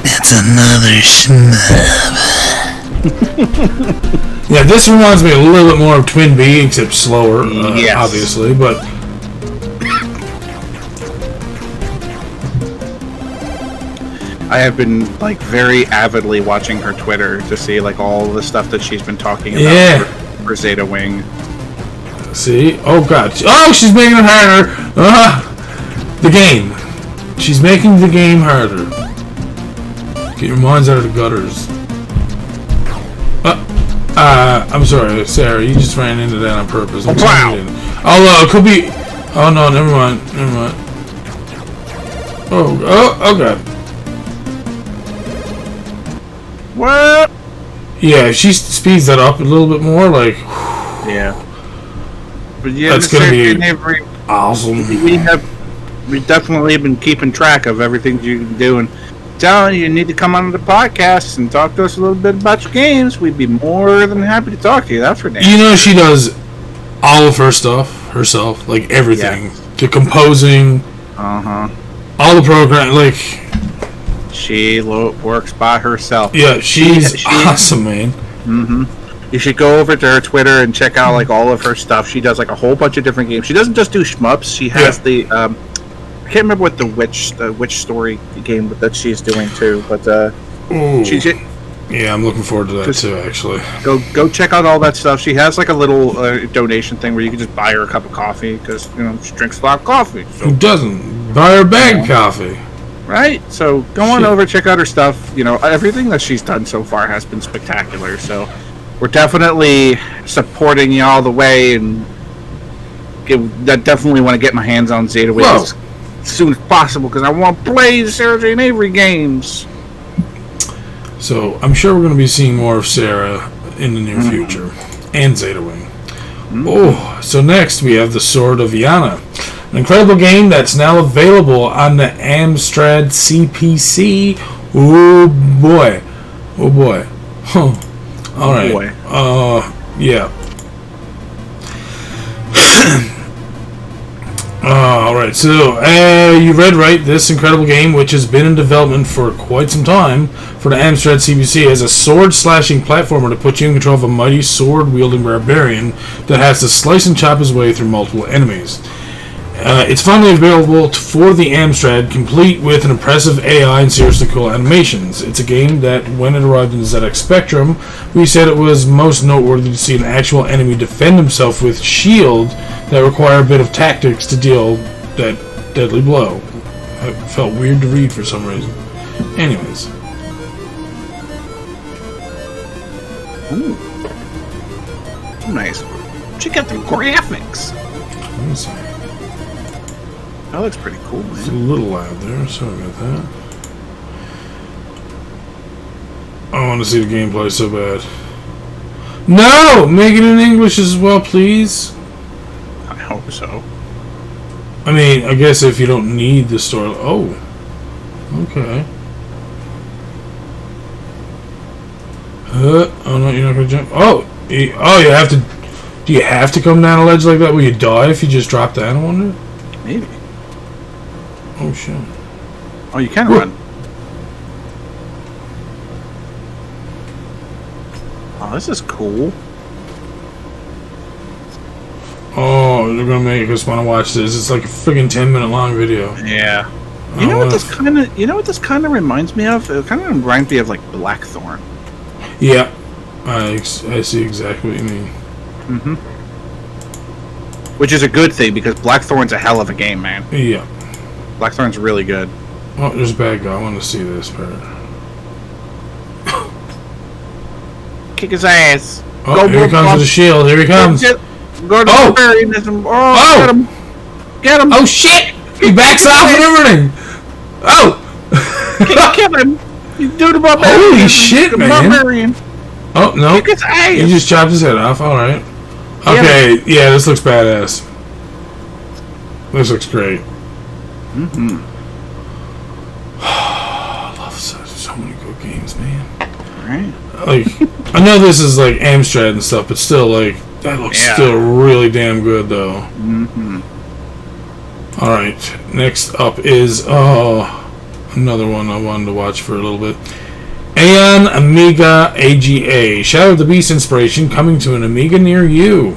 It's another shmup. Yeah, this reminds me a little bit more of Twin B, except slower, Yes. obviously, but I have been like very avidly watching her Twitter to see like all the stuff that she's been talking about Yeah. for ZetaWing. see? Oh, God. Oh, she's making it harder! The game. She's making the game harder. Get your minds out of the gutters. I'm sorry, Sarah, you just ran into that on purpose. I'm sorry you didn't. Oh, it could be... Oh, no, never mind. Oh, God. What? Yeah, if she speeds that up a little bit more, like... Yeah. But yeah, That's gonna be every awesome. we've definitely been keeping track of everything you've been doing. Telling you need to come on the podcast and talk to us a little bit about your games. We'd be more than happy to talk to you. That's for damn. You know, she does all of her stuff herself, like everything. Yeah. To composing, all the program, like... She works by herself. Yeah, she's awesome, man. You should go over to her Twitter and check out like all of her stuff. She does like a whole bunch of different games. She doesn't just do shmups. She has the I can't remember what the witch story game that she's doing too, but she's yeah, I'm looking forward to that too. Actually, go check out all that stuff. She has like a little donation thing where you can just buy her a cup of coffee because she drinks a lot of coffee. So. Who doesn't buy her bag of coffee? Right, so go on over, check out her stuff. Everything that she's done so far has been spectacular. So we're definitely supporting you all the way, and I definitely want to get my hands on ZetaWing as soon as possible because I want to play the Sarah Jane Avery games. So I'm sure we're going to be seeing more of Sarah in the near future, and ZetaWing. So next we have the Sword of Ianna. An incredible game that's now available on the Amstrad CPC. Oh boy. Huh. Alright. Yeah. Alright, so you read right. This incredible game, which has been in development for quite some time for the Amstrad CPC, is a sword-slashing platformer to put you in control of a mighty sword-wielding barbarian that has to slice and chop his way through multiple enemies. It's finally available for the Amstrad, complete with an impressive AI and seriously cool animations. It's a game that, when it arrived in the ZX Spectrum, we said it was most noteworthy to see an actual enemy defend himself with shield that require a bit of tactics to deal that deadly blow. It felt weird to read for some reason. Anyways. Ooh. Nice. Check out the graphics. Let me see. That looks pretty cool, man. It's a little loud there, sorry about that. I want to see the gameplay so bad. No! Make it in English as well, please. I hope so. I mean, I guess if you don't need the story... Oh. Okay. Oh, no, you're not going to jump... Oh! You have to... Do you have to come down a ledge like that? Will you die if you just drop down, I wonder? Maybe. Oh, shit. Oh, you can run. Oh, this is cool. Oh, they're gonna make us want to watch this. It's like a friggin' 10-minute long video. Yeah. You know what this kind of reminds me of? It kind of reminds me of like Blackthorn. Yeah. I see exactly what you mean. Mm-hmm. Which is a good thing, because Blackthorn's a hell of a game, man. Yeah. Blackthorn's really good. Oh, there's a bad guy. I want to see this part. Kick his ass. Oh, here he comes with the shield. Here he comes. Go to Oh! Get him. Get him. Oh, shit! He backs off and everything. Oh! Kill him. You do the barbarian. Holy shit, man. Barbarian. Oh, no. Kick his ass. He just chopped his head off. Alright. Okay, yeah, this looks badass. This looks great. Mm-hmm. I love so many good games, man. Right. Like, I know this is like Amstrad and stuff, but still, like, that looks still really damn good, though. Mm-hmm. Alright, next up is, another one I wanted to watch for a little bit. EON AMIGA AGA. Shadow of the Beast inspiration coming to an Amiga near you.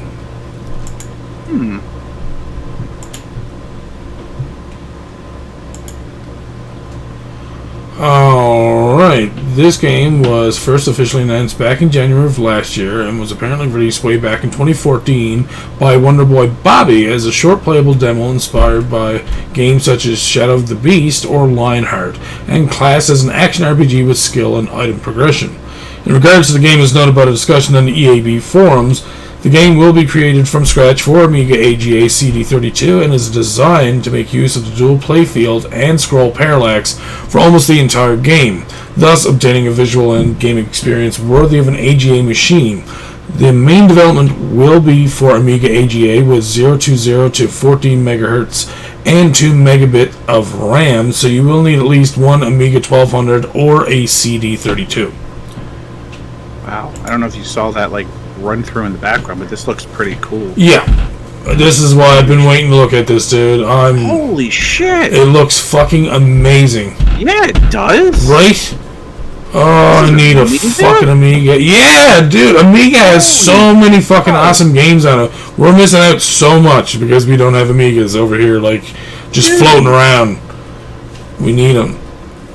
Alright, this game was first officially announced back in January of last year and was apparently released way back in 2014 by Wonder Boy Bobby as a short playable demo inspired by games such as Shadow of the Beast or Lionheart, and classed as an action RPG with skill and item progression. In regards to the game, as noted by the discussion on the EAB forums, the game will be created from scratch for Amiga AGA CD32 and is designed to make use of the dual playfield and scroll parallax for almost the entire game, thus obtaining a visual and gaming experience worthy of an AGA machine. The main development will be for Amiga AGA with 020 to 14 MHz and 2 megabit of RAM, so you will need at least one Amiga 1200 or a CD32. Wow. I don't know if you saw that, like, run through in the background, but this looks pretty cool. Yeah, this is why I've been waiting to look at this, dude. Holy shit! It looks fucking amazing. Yeah, it does. Right? Oh, I need a fucking Amiga. Yeah, dude, Amiga has so many fucking awesome games on it. We're missing out so much because we don't have Amigas over here, like, just floating around. We need them.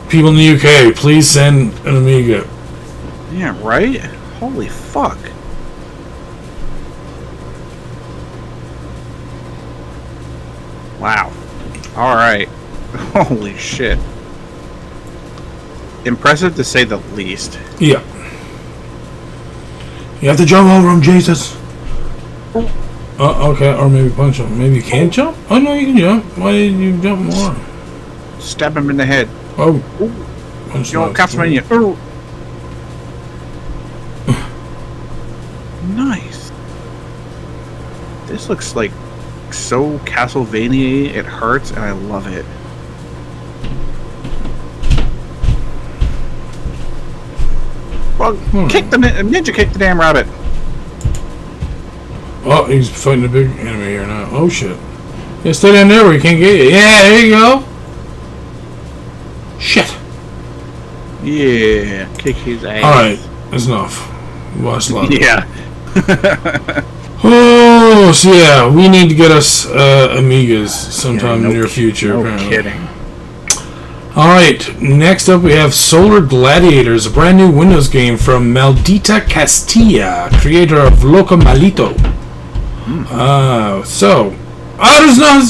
People in the UK, please send an Amiga. Yeah, right? Holy fuck. Wow. Alright. Holy shit. Impressive to say the least. Yeah. You have to jump over him, Jesus. Okay, or maybe punch him. Maybe you can't jump? Oh, no, you can jump. Why didn't you jump more? Stab him in the head. Oh. Yo, Castlevania. Oh. Nice. This looks like so Castlevania. It hurts, and I love it. Well, kick the ninja, kick the damn rabbit. Oh, he's fighting a big enemy here now. Oh shit! Yeah, stay down there where he can't get you. Yeah, there you go. Shit. Yeah, kick his ass. All right, that's enough. Watch a lot. Yeah. Oh, so yeah, we need to get us Amigas sometime in the near future. No apparently. kidding. Alright, next up we have Solar Gladiators, a brand new Windows game from Maldita Castilla, creator of Loco Malito. It's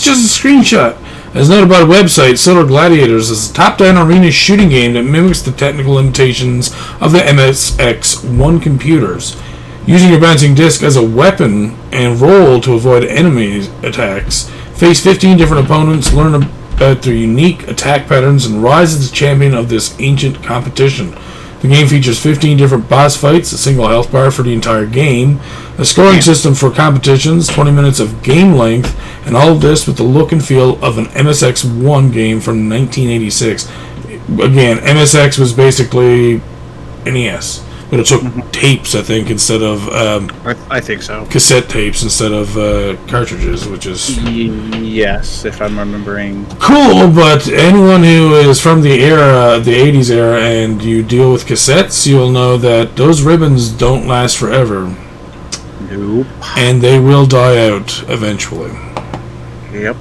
just a screenshot. As noted by the website, Solar Gladiators is a top-down arena shooting game that mimics the technical limitations of the MSX1 computers. Using your bouncing disc as a weapon and roll to avoid enemy attacks, face 15 different opponents, learn about their unique attack patterns, and rise as the champion of this ancient competition. The game features 15 different boss fights, a single health bar for the entire game, a scoring system for competitions, 20 minutes of game length, and all of this with the look and feel of an MSX1 game from 1986. Again, MSX was basically NES. But it took tapes, I think, instead of I think so. Cassette tapes instead of cartridges, which is yes, if I'm remembering. Cool. But anyone who is from the era, the '80s era, and you deal with cassettes, you'll know that those ribbons don't last forever. Nope. And they will die out eventually. Yep.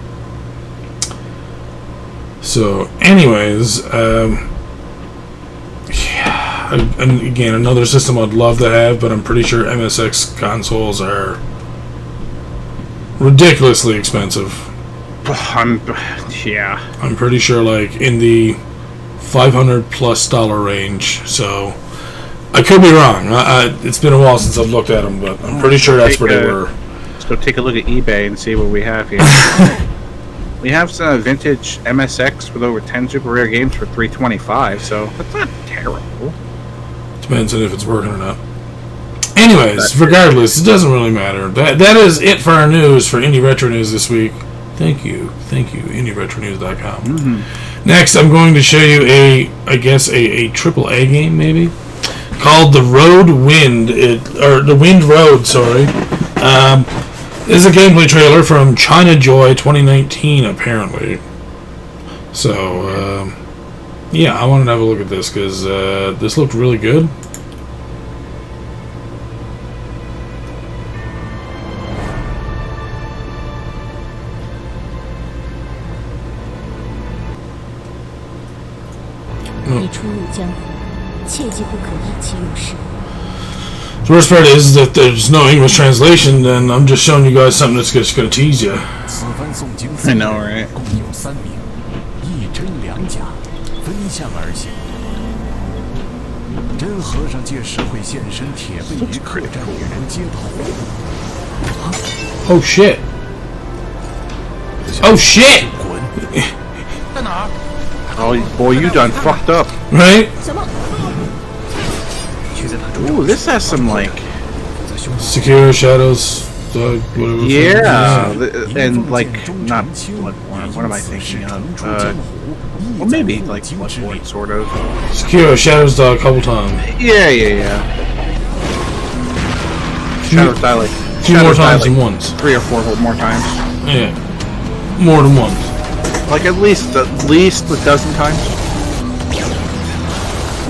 So, anyways, yeah. and again, another system I'd love to have, but I'm pretty sure MSX consoles are ridiculously expensive. Yeah. I'm pretty sure, like, in the $500+ range, so I could be wrong. It's been a while since I've looked at them, but I'm pretty sure that's where they were. Let's go take a look at eBay and see what we have here. We have some vintage MSX with over 10 super rare games for $325, so that's not terrible. Depends on if it's working or not. Anyways, regardless, it doesn't really matter. That is it for our news for Indie Retro News this week. Thank you, IndieRetroNews.com. Mm-hmm. Next, I'm going to show you a AAA game, maybe, called The Wind Road, sorry. This is a gameplay trailer from China Joy 2019, apparently. So, yeah, I wanted to have a look at this, because this looked really good. The worst part is that there's no English translation, and I'm just showing you guys something that's just going to tease you. I know, right? Oh shit! Oh shit! Oh boy, you done fucked up. Right? Ooh, this has some like Secure Shadows, whatever. yeah, and like not Bloodborne. What am I thinking of? Well, maybe like Bloodborne, sort of. Secure Shadows a couple times. Yeah. Shadows die like a few more times than once. 3 or 4 more times. Yeah, more than once. Like at least a dozen times.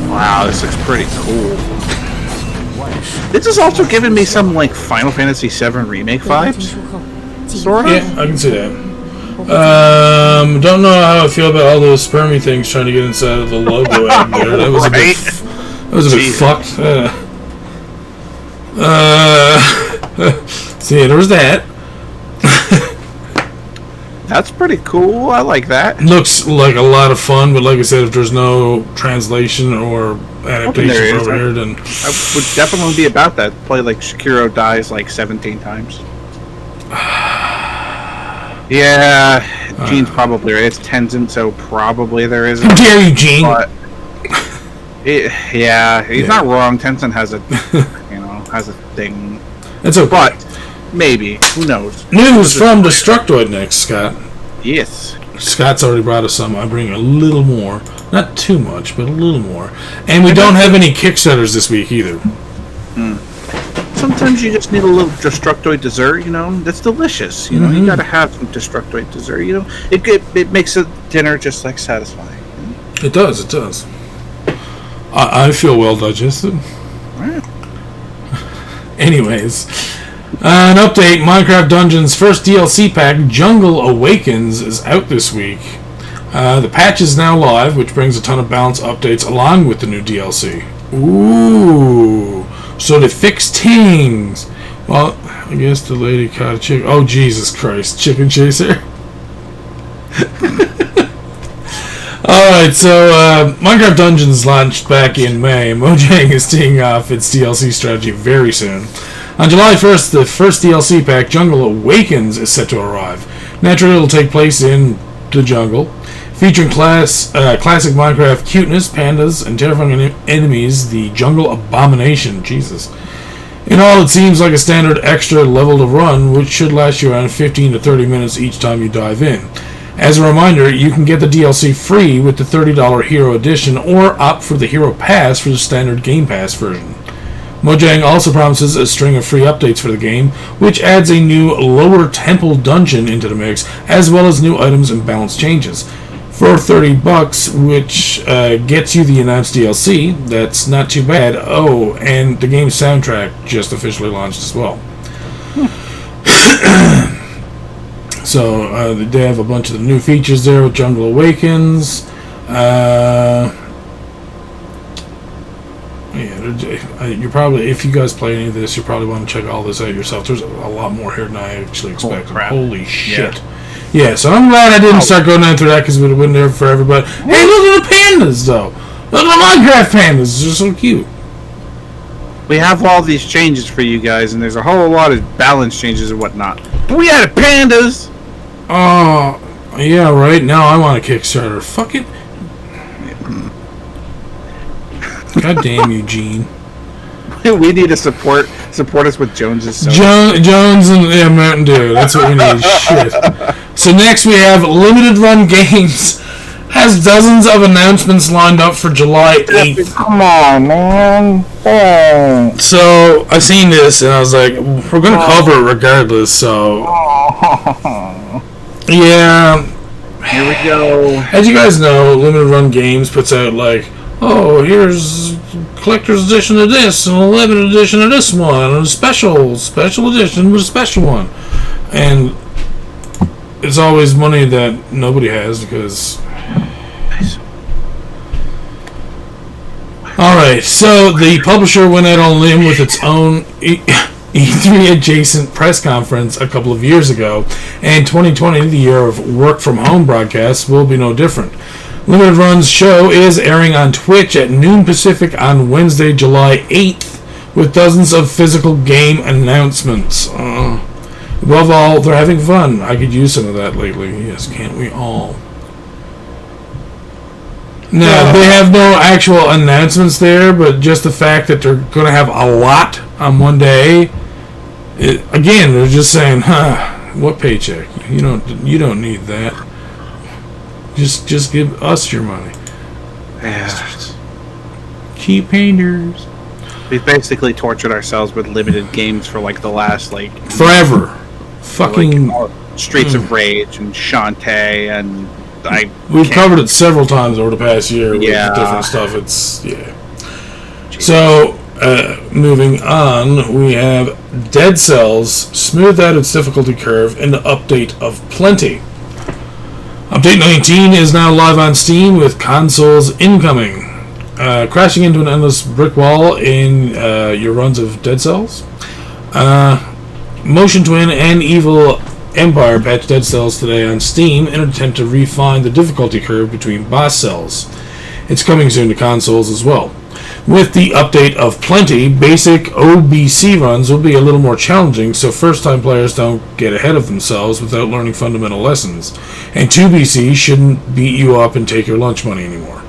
Wow, this looks pretty cool. This is also giving me some like Final Fantasy VII Remake vibes. Sort of. Yeah, I can see that. Don't know how I feel about all those spermy things trying to get inside of the logo out there. That was right? a bit fucked. See, there's that. That's pretty cool. I like that. Looks like a lot of fun, but like I said, if there's no translation or adaptation over here, then I would definitely be about that. Play like Shakiro dies like 17 times. Yeah, Gene's probably right. It's Tenzin, so probably there isn't. How dare you, Gene? But he's not wrong. Tenzin has a, has a thing. It's okay. But maybe, who knows? News from Destructoid next, Scott. Yes. Scott's already brought us some. I bring a little more. Not too much, but a little more. And we don't have any Kickstarters this week either. Sometimes you just need a little Destructoid dessert, that's delicious. You gotta have some Destructoid dessert, It makes a dinner just like satisfying. It does. I feel well digested. Right. Anyways, an update. Minecraft Dungeons' first DLC pack, Jungle Awakens, is out this week. The patch is now live, which brings a ton of balance updates along with the new DLC. Ooh, so they fixed things. Well, I guess the lady caught a chicken. Oh, Jesus Christ, Chicken Chaser. Alright, so Minecraft Dungeons launched back in May. Mojang is teeing off its DLC strategy very soon. On July 1st, the first DLC pack, Jungle Awakens, is set to arrive. Naturally, it will take place in the jungle, featuring classic Minecraft cuteness, pandas, and terrifying enemies, the Jungle Abomination. Jesus. In all, it seems like a standard extra level to run, which should last you around 15 to 30 minutes each time you dive in. As a reminder, you can get the DLC free with the $30 Hero Edition, or opt for the Hero Pass for the standard Game Pass version. Mojang also promises a string of free updates for the game, which adds a new lower temple dungeon into the mix, as well as new items and balance changes. For $30, which gets you the announced DLC, that's not too bad. Oh, and the game's soundtrack just officially launched as well. So they have a bunch of the new features there with Jungle Awakens. you're probably, if you guys play any of this, you probably want to check all this out yourself. There's a lot more here than I actually expected. Holy shit. Yeah, so I'm glad I didn't start going down through that because it would have been there for everybody. Hey, look at the pandas, though. Look at the Minecraft pandas. They're so cute. We have all these changes for you guys, and there's a whole lot of balance changes and whatnot. But we had pandas! Yeah, right. Now I want a Kickstarter. Fuck it. God damn you, Gene. We need to support us with Jones's soda. Jones and Mountain Dew. That's what we need. Shit. So next we have Limited Run Games has dozens of announcements lined up for July 8th. Come on, man. Oh. So I seen this and I was like, we're gonna cover it regardless. So yeah. Here we go. As you guys know, Limited Run Games puts out like, oh, here's collector's edition of this, and a limited edition of this one, and a special edition with a special one. And it's always money that nobody has because... Alright, so the publisher went out on a limb with its own E3 adjacent press conference a couple of years ago, and 2020, the year of work from home broadcasts, will be no different. Limited Run's show is airing on Twitch at noon Pacific on Wednesday, July 8th, with dozens of physical game announcements. Above all, they're having fun. I could use some of that lately. Yes, can't we all? Now, they have no actual announcements there, but just the fact that they're going to have a lot on one day, again, they're just saying, what paycheck? You don't need that. Just give us your money. Bastards. Cheap painters. We've basically tortured ourselves with limited games for like the last forever. Fucking Streets of Rage and Shantae and we've covered it several times over the past year with different stuff. It's Jeez. So moving on, we have Dead Cells smoothed out its difficulty curve in the update of Plenty. Update 19 is now live on Steam with consoles incoming. Crashing into an endless brick wall in your runs of Dead Cells. Motion Twin and Evil Empire patched Dead Cells today on Steam in an attempt to refine the difficulty curve between boss cells. It's coming soon to consoles as well. With the update of Plenty, basic OBC runs will be a little more challenging, so first-time players don't get ahead of themselves without learning fundamental lessons. And 2BC shouldn't beat you up and take your lunch money anymore.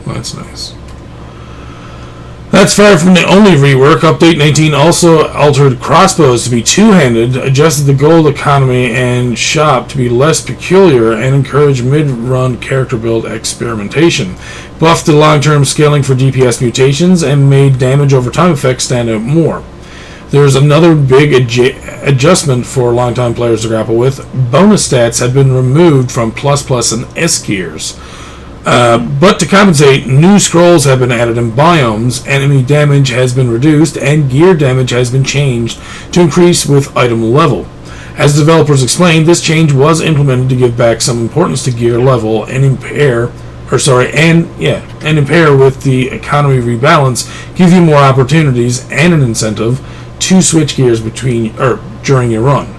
Well, that's nice. That's far from the only rework. Update 19 also altered crossbows to be two-handed, adjusted the gold economy and shop to be less peculiar, and encouraged mid-run character build experimentation. Buffed the long-term scaling for DPS mutations and made damage over time effects stand out more. There's another big adjustment for long-time players to grapple with. Bonus stats have been removed from plus and S gears. But to compensate, new scrolls have been added in biomes, enemy damage has been reduced, and gear damage has been changed to increase with item level. As developers explained, this change was implemented to give back some importance to gear level and impair with the economy rebalance, give you more opportunities and an incentive to switch gears during your run.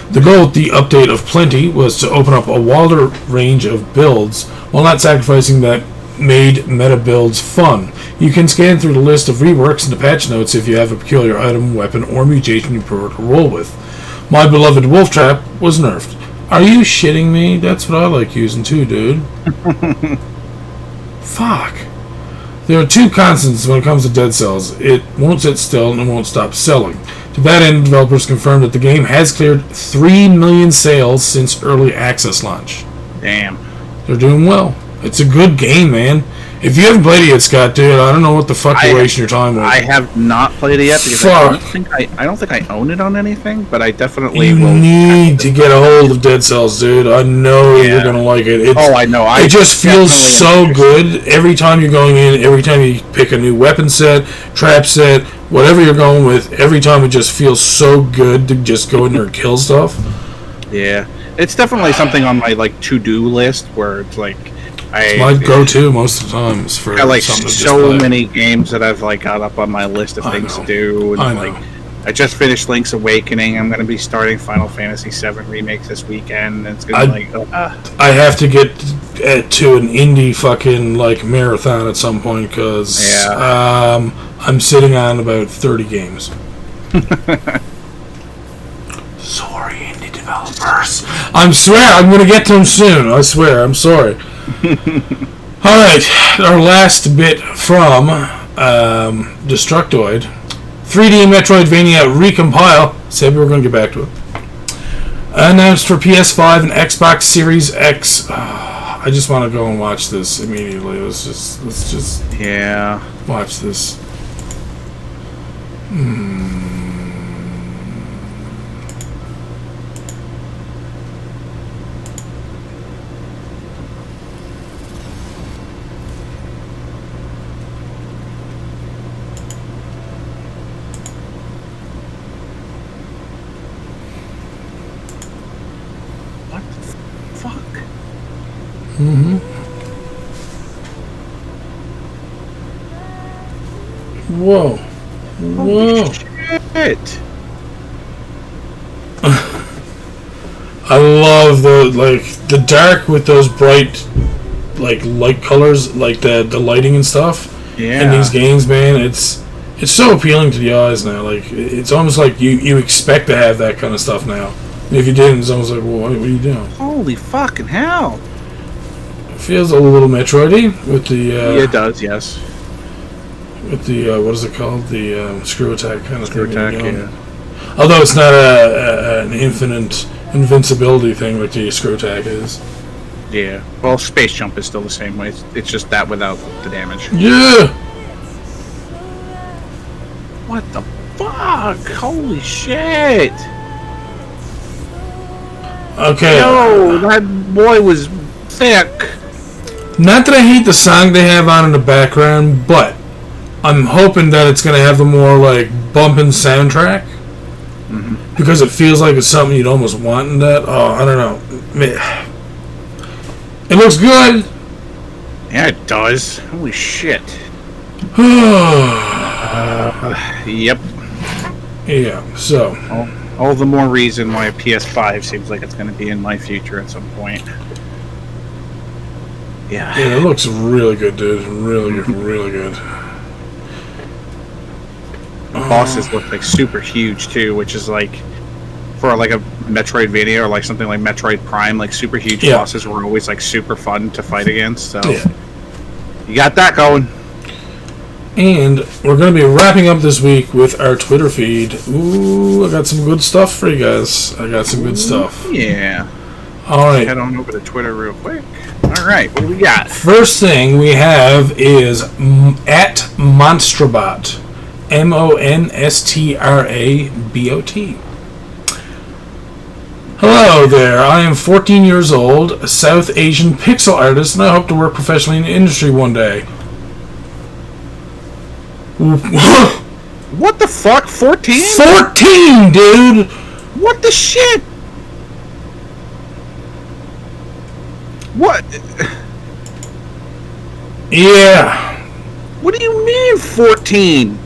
The goal with the update of Plenty was to open up a wider range of builds while not sacrificing that made meta builds fun. You can scan through the list of reworks in the patch notes if you have a peculiar item, weapon, or mutation you prefer to roll with. My beloved Wolf Trap was nerfed. Are you shitting me? That's what I like using too, dude. Fuck. There are two constants when it comes to Dead Cells. It won't sit still and it won't stop selling. To that end, developers confirmed that the game has cleared 3 million sales since early access launch. Damn. They're doing well. It's a good game, man. If you haven't played it yet, Scott, dude, I don't know what the fuck you're wasting your time with. I have not played it yet because I don't think I own it on anything, but I definitely will. You need to get a hold of Dead Cells, dude. I know you're going to like it. I know. It just feels so good every time you're going in, every time you pick a new weapon set, trap set, whatever you're going with, every time it just feels so good to just go in there and kill stuff. Yeah. It's definitely something on my to-do list where it's It's my go-to most of the time. Is for I like something to so just play. many games that I've like got up on my list of things to do. And, I know. Like, I just finished Link's Awakening. I'm going to be starting Final Fantasy VII Remake this weekend. And it's going to be like... I have to get to an indie fucking like marathon at some point because I'm sitting on about 30 games. Sorry, indie developers. I swear I'm going to get to them soon. I swear. I'm sorry. All right, our last bit from Destructoid. 3D Metroidvania Recompile. Said we were going to get back to it. Announced for PS5 and Xbox Series X. I just want to go and watch this immediately. Let's just watch this. Whoa. Whoa. Shit. I love the dark with those bright light colors, like the lighting and stuff. Yeah. In these games, man, it's so appealing to the eyes now. Like it's almost like you expect to have that kind of stuff now. And if you didn't, it's almost like, well, what are you doing? Holy fucking hell. It feels a little Metroidy with the it does, yes. With the what is it called? The screw attack kind of Screw thing. attack, yeah. Although it's not an infinite invincibility thing like the screw attack is. Yeah. Well, Space Jump is still the same way. It's just that without the damage. Yeah. What the fuck? Holy shit. Okay. Yo, that boy was thick. Not that I hate the song they have on in the background, but I'm hoping that it's going to have the more like bumping soundtrack. Mm-hmm. Because it feels like it's something you'd almost want in that. Oh, I don't know. It looks good. Yeah, it does. Holy shit. Yep. Yeah, so. All the more reason why a PS5 seems like it's going to be in my future at some point. Yeah. Yeah, it looks really good, dude. Really good, really good. The bosses look like super huge too, which is like for like a Metroidvania or like something like Metroid Prime, like super huge bosses were always like super fun to fight against. So you got that going. And we're going to be wrapping up this week with our Twitter feed. Ooh, I got some good stuff for you guys. I got some good stuff. Yeah. All right. Head on over to Twitter real quick. All right, what do we got? First thing we have is at Monstrabot. MONSTRABOT. Hello there. I am 14 years old, a South Asian pixel artist, and I hope to work professionally in the industry one day. What the fuck? 14? 14, dude! What the shit? What? Yeah. What do you mean 14?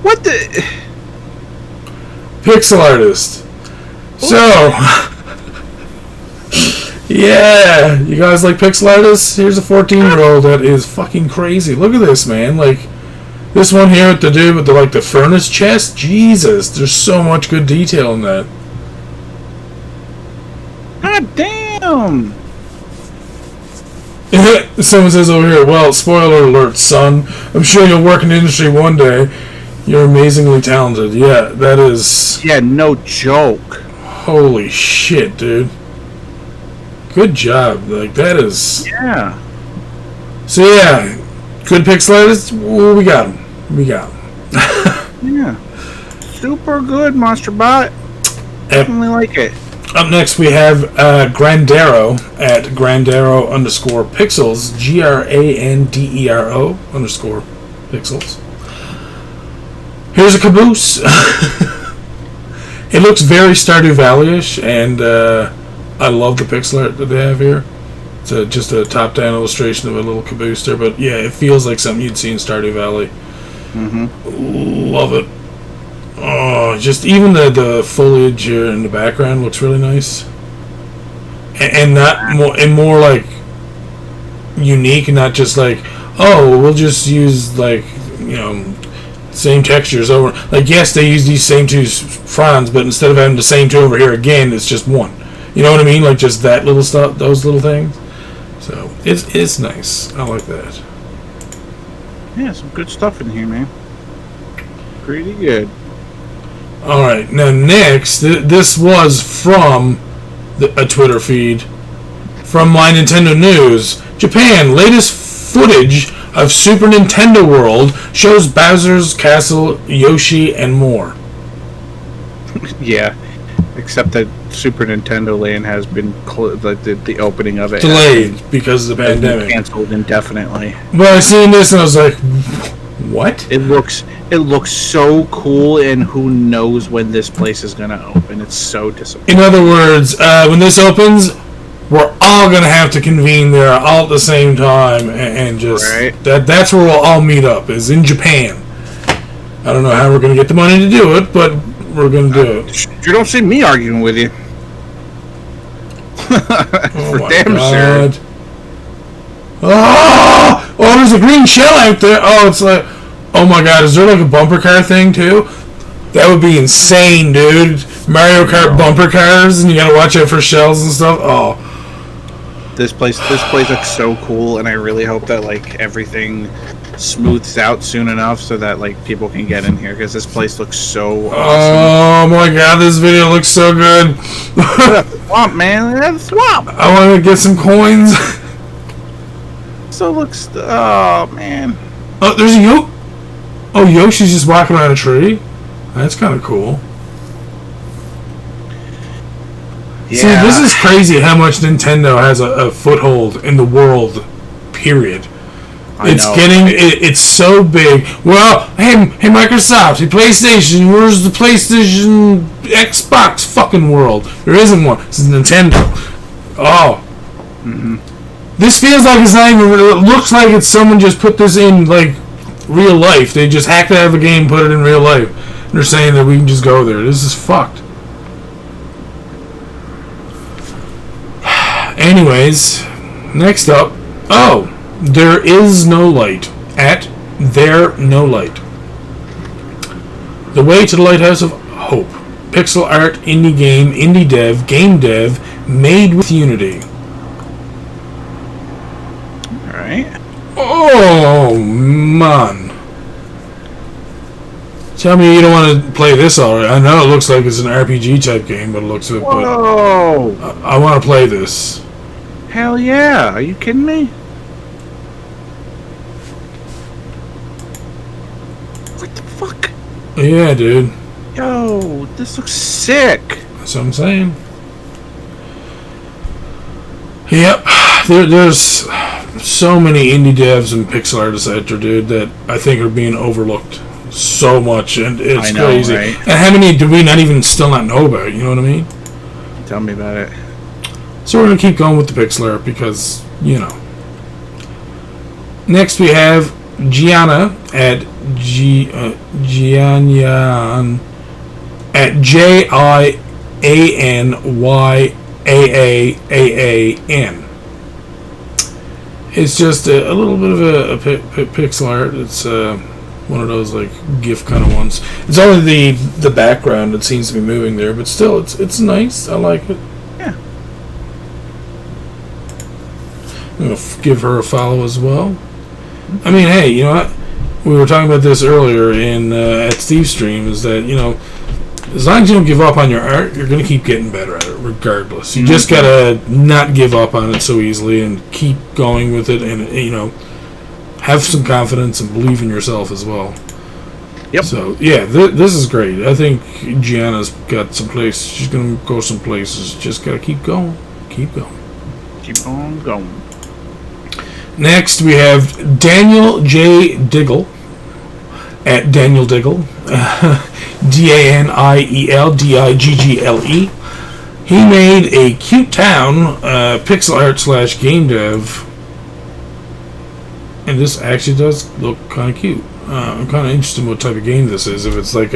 What the? Pixel artist. So, yeah, you guys like pixel artists? Here's a 14-year-old that is fucking crazy. Look at this, man. Like, this one here with the dude with the furnace chest. Jesus, there's so much good detail in that. God damn. Someone says over here, well, spoiler alert, son. I'm sure you'll work in the industry one day. You're amazingly talented. Yeah, that is... Yeah, no joke. Holy shit, dude. Good job. Like, that is... Yeah. So, yeah. Good pixel artists? Well, we got them. We got them. Yeah. Super good, Monsterbot. Definitely like it. Up next, we have Grandero at Grandero_pixels. GRANDERO_pixels. Here's a caboose. It looks very Stardew Valley-ish, and I love the pixel art that they have here. It's just a top-down illustration of a little caboose there, but yeah, it feels like something you'd see in Stardew Valley. Love it. Oh, just even the foliage here in the background looks really nice, and more like unique, and not just like, oh, we'll just use like, you know, same textures over. Like, yes, they use these same two fronds, but instead of having the same two over here again, it's just one. You know what I mean? Like just that little stuff, those little things. So it's nice. I like that. Yeah, some good stuff in here, man. Pretty good. All right, now next, this was from a Twitter feed from My Nintendo News. Japan, latest footage of Super Nintendo World shows Bowser's Castle, Yoshi, and more. Yeah, except that Super Nintendo Land has been the opening of it delayed because of the pandemic, canceled indefinitely. But I seen this and I was like, what? It looks so cool, and who knows when this place is gonna open. It's so disappointing. In other words, when this opens, we're all gonna have to convene there all at the same time, and just right. That's where we'll all meet up, is in Japan. I don't know how we're gonna get the money to do it, but we're gonna do it. You don't see me arguing with you. Oh for damn sure. Oh, there's a green shell out there. Oh, it's like, oh my god, is there like a bumper car thing too? That would be insane, dude. Mario Kart bumper cars, and you gotta watch out for shells and stuff. Oh, this place looks so cool, and I really hope that like everything smooths out soon enough so that like people can get in here, because this place looks so awesome. Oh my god, this video looks so good. Swamp, man, that's swamp. I want to get some coins. So looks. Oh man. Oh, there's a Oh, Yoshi's just walking on a tree. That's kind of cool. Yeah. See, this is crazy how much Nintendo has a foothold in the world. Period. It's so big. Well, hey Microsoft, hey PlayStation, where's the PlayStation Xbox fucking world? There isn't one. This is Nintendo. Oh. This feels like it's not even. It looks like it's someone just put this in like real life. They just hacked out of a game, put it in real life. And they're saying that we can just go there. This is fucked. Anyways, next up. Oh. There is no light at There No Light. The Way to the Lighthouse of Hope. Pixel art, indie game, indie dev, game dev, made with Unity. Alright. Oh, man. Tell me you don't want to play this already. I know it looks like it's an RPG type game, but it looks a bit. Whoa! But I want to play this. Hell yeah! Are you kidding me? What the fuck? Yeah, dude. Yo, this looks sick. That's what I'm saying. Yep. There's so many indie devs and pixel artists out there, dude, that I think are being overlooked so much, and it's crazy. Right? And how many do we still not know about? You know what I mean? Tell me about it. So we're gonna keep going with the pixel art because, you know. Next we have Gianna at Gianyan at JIANYAAAAN. It's just a little bit of a pixel art. It's one of those like GIF kind of ones. It's only the background that seems to be moving there, but still, it's nice. I like it. Yeah. I'm gonna give her a follow as well. I mean, hey, you know what? We were talking about this earlier at Steve's stream. Is that, you know, as long as you don't give up on your art, you're gonna keep getting better at it, regardless. You just gotta not give up on it so easily and keep going with it, and you know, have some confidence and believe in yourself as well. Yep. So yeah, this is great. I think Gianna's got some place. She's gonna go some places. Just gotta keep going. Keep going. Keep on going. Next, we have Daniel J. Diggle at Daniel Diggle, DANIELDIGGLE. He made a cute town, pixel art / game dev, and this actually does look kind of cute. I'm kind of interested in what type of game this is. If it's like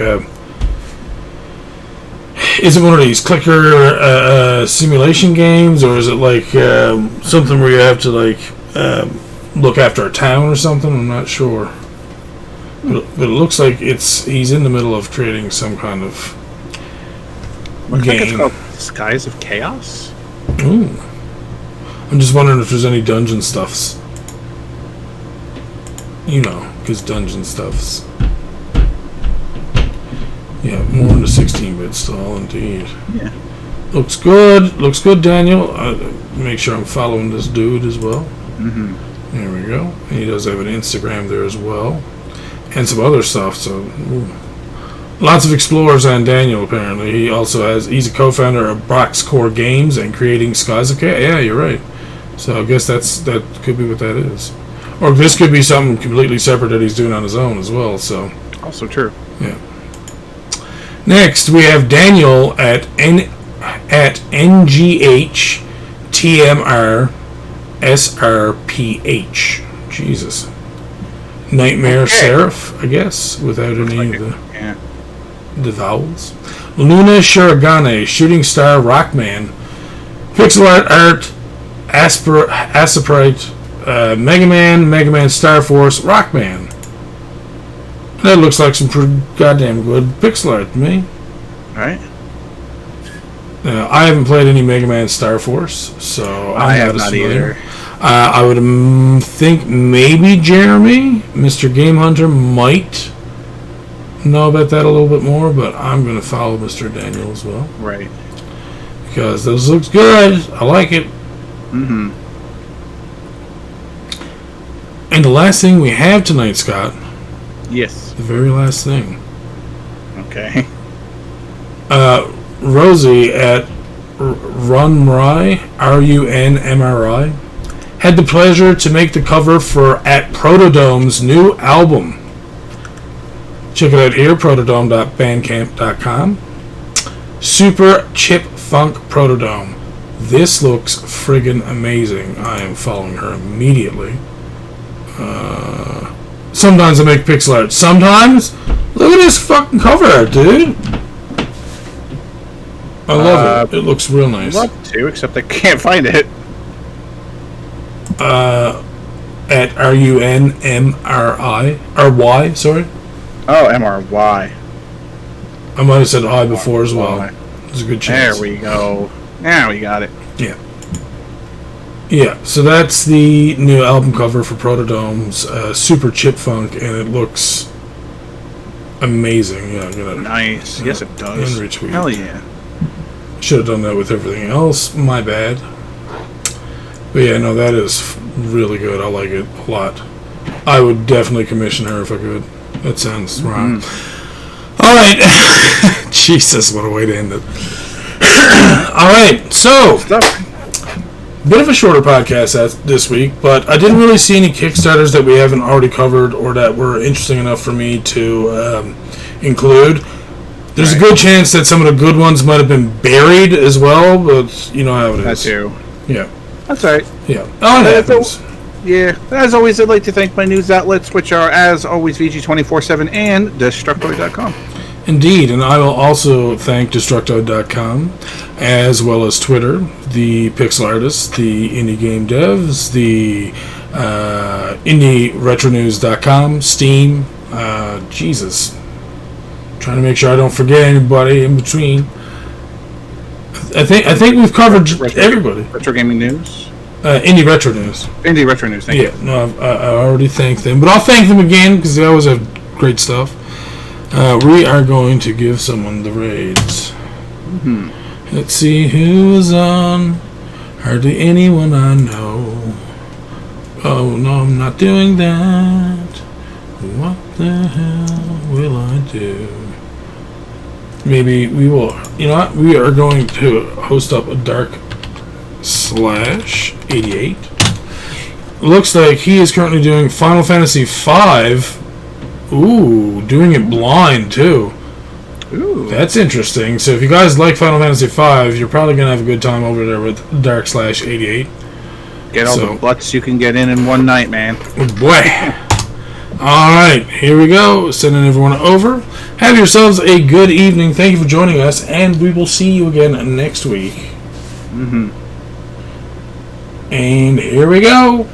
is it one of these clicker simulation games, or is it like something where you have to like look after a town or something? I'm not sure, but it looks like he's in the middle of creating some kind of game. It's called Skies of Chaos. Ooh. I'm just wondering if there's any dungeon stuffs. You know, because dungeon stuffs. Yeah, more in the 16-bit style, indeed. Yeah. Looks good. Looks good, Daniel. Make sure I'm following this dude as well. Mm-hmm. There we go. And he does have an Instagram there as well. And some other stuff, so... Ooh. Lots of explorers on Daniel, apparently. He's a co-founder of Boxcore Games and creating Skies of Chaos. Yeah, you're right. So I guess that could be what that is. Or this could be something completely separate that he's doing on his own as well, so... Also true. Yeah. Next, we have Daniel at NGHTMRSRPH. Jesus. Nightmare Seraph, I guess, without any of the vowels. Luna Shirogane, Shooting Star Rockman. Pixel art, aseprite, megaman, Star Force, Rockman. That looks like some pretty goddamn good pixel art to me. Right. I haven't played any Mega Man Star Force, so I have not either. I would think maybe Jeremy, Mr. Game Hunter, might know about that a little bit more, but I'm going to follow Mr. Daniel as well. Right. Because this looks good. I like it. Mm-hmm. And the last thing we have tonight, Scott. Yes. The very last thing. Okay. Rosie at Runmri, RUNMRI, had the pleasure to make the cover for at Protodome's new album. Check it out here, protodome.bandcamp.com. Super Chip Funk Protodome. This looks friggin' amazing. I am following her immediately. Sometimes I make pixel art. Sometimes, look at this fucking cover art, dude. I love it. It looks real nice. I'd love to, except I can't find it. At RUNMRI or Y, sorry. Oh, MRY. I might have said I before as well. There's a good chance. There we go. Now we got it. Yeah. Yeah, so that's the new album cover for Protodome's Super Chip Funk, and it looks amazing. Yeah, I'm gonna nice. Yes, it does. And retweet. Hell yeah. Should have done that with everything else. My bad. But yeah, no, that is really good. I like it a lot. I would definitely commission her if I could. That sounds wrong. All right. Jesus, what a way to end it. All right, so... Bit of a shorter podcast this week, but I didn't really see any Kickstarters that we haven't already covered or that were interesting enough for me to include. There's a good chance that some of the good ones might have been buried as well, but you know how it is. That too. Yeah. That's all right. Yeah. Oh, it happens. Yeah. As always, I'd like to thank my news outlets, which are, as always, VG247 and Destructoid.com. Indeed, and I will also thank Destructoid.com, as well as Twitter, the Pixel Artists, the Indie Game Devs, the IndieRetroNews.com, Steam, Jesus. Trying to make sure I don't forget anybody in between. I think we've covered everybody. Retro Gaming News? Indie Retro News. Indie Retro News, thank you. Yeah, no, I already thanked them, but I'll thank them again, because they always have great stuff. We are going to give someone the raids. Mm-hmm. Let's see who is on. Hardly anyone I know. Oh, no, I'm not doing that. What the hell will I do? Maybe we will. You know what? We are going to host up a Dark/88. Looks like he is currently doing Final Fantasy V. Ooh, doing it blind, too. Ooh. That's interesting. So if you guys like Final Fantasy V, you're probably going to have a good time over there with Dark/88. Get all the butts you can get in one night, man. Oh boy. Alright, here we go. Sending everyone over. Have yourselves a good evening. Thank you for joining us, and we will see you again next week. Mm-hmm. And here we go.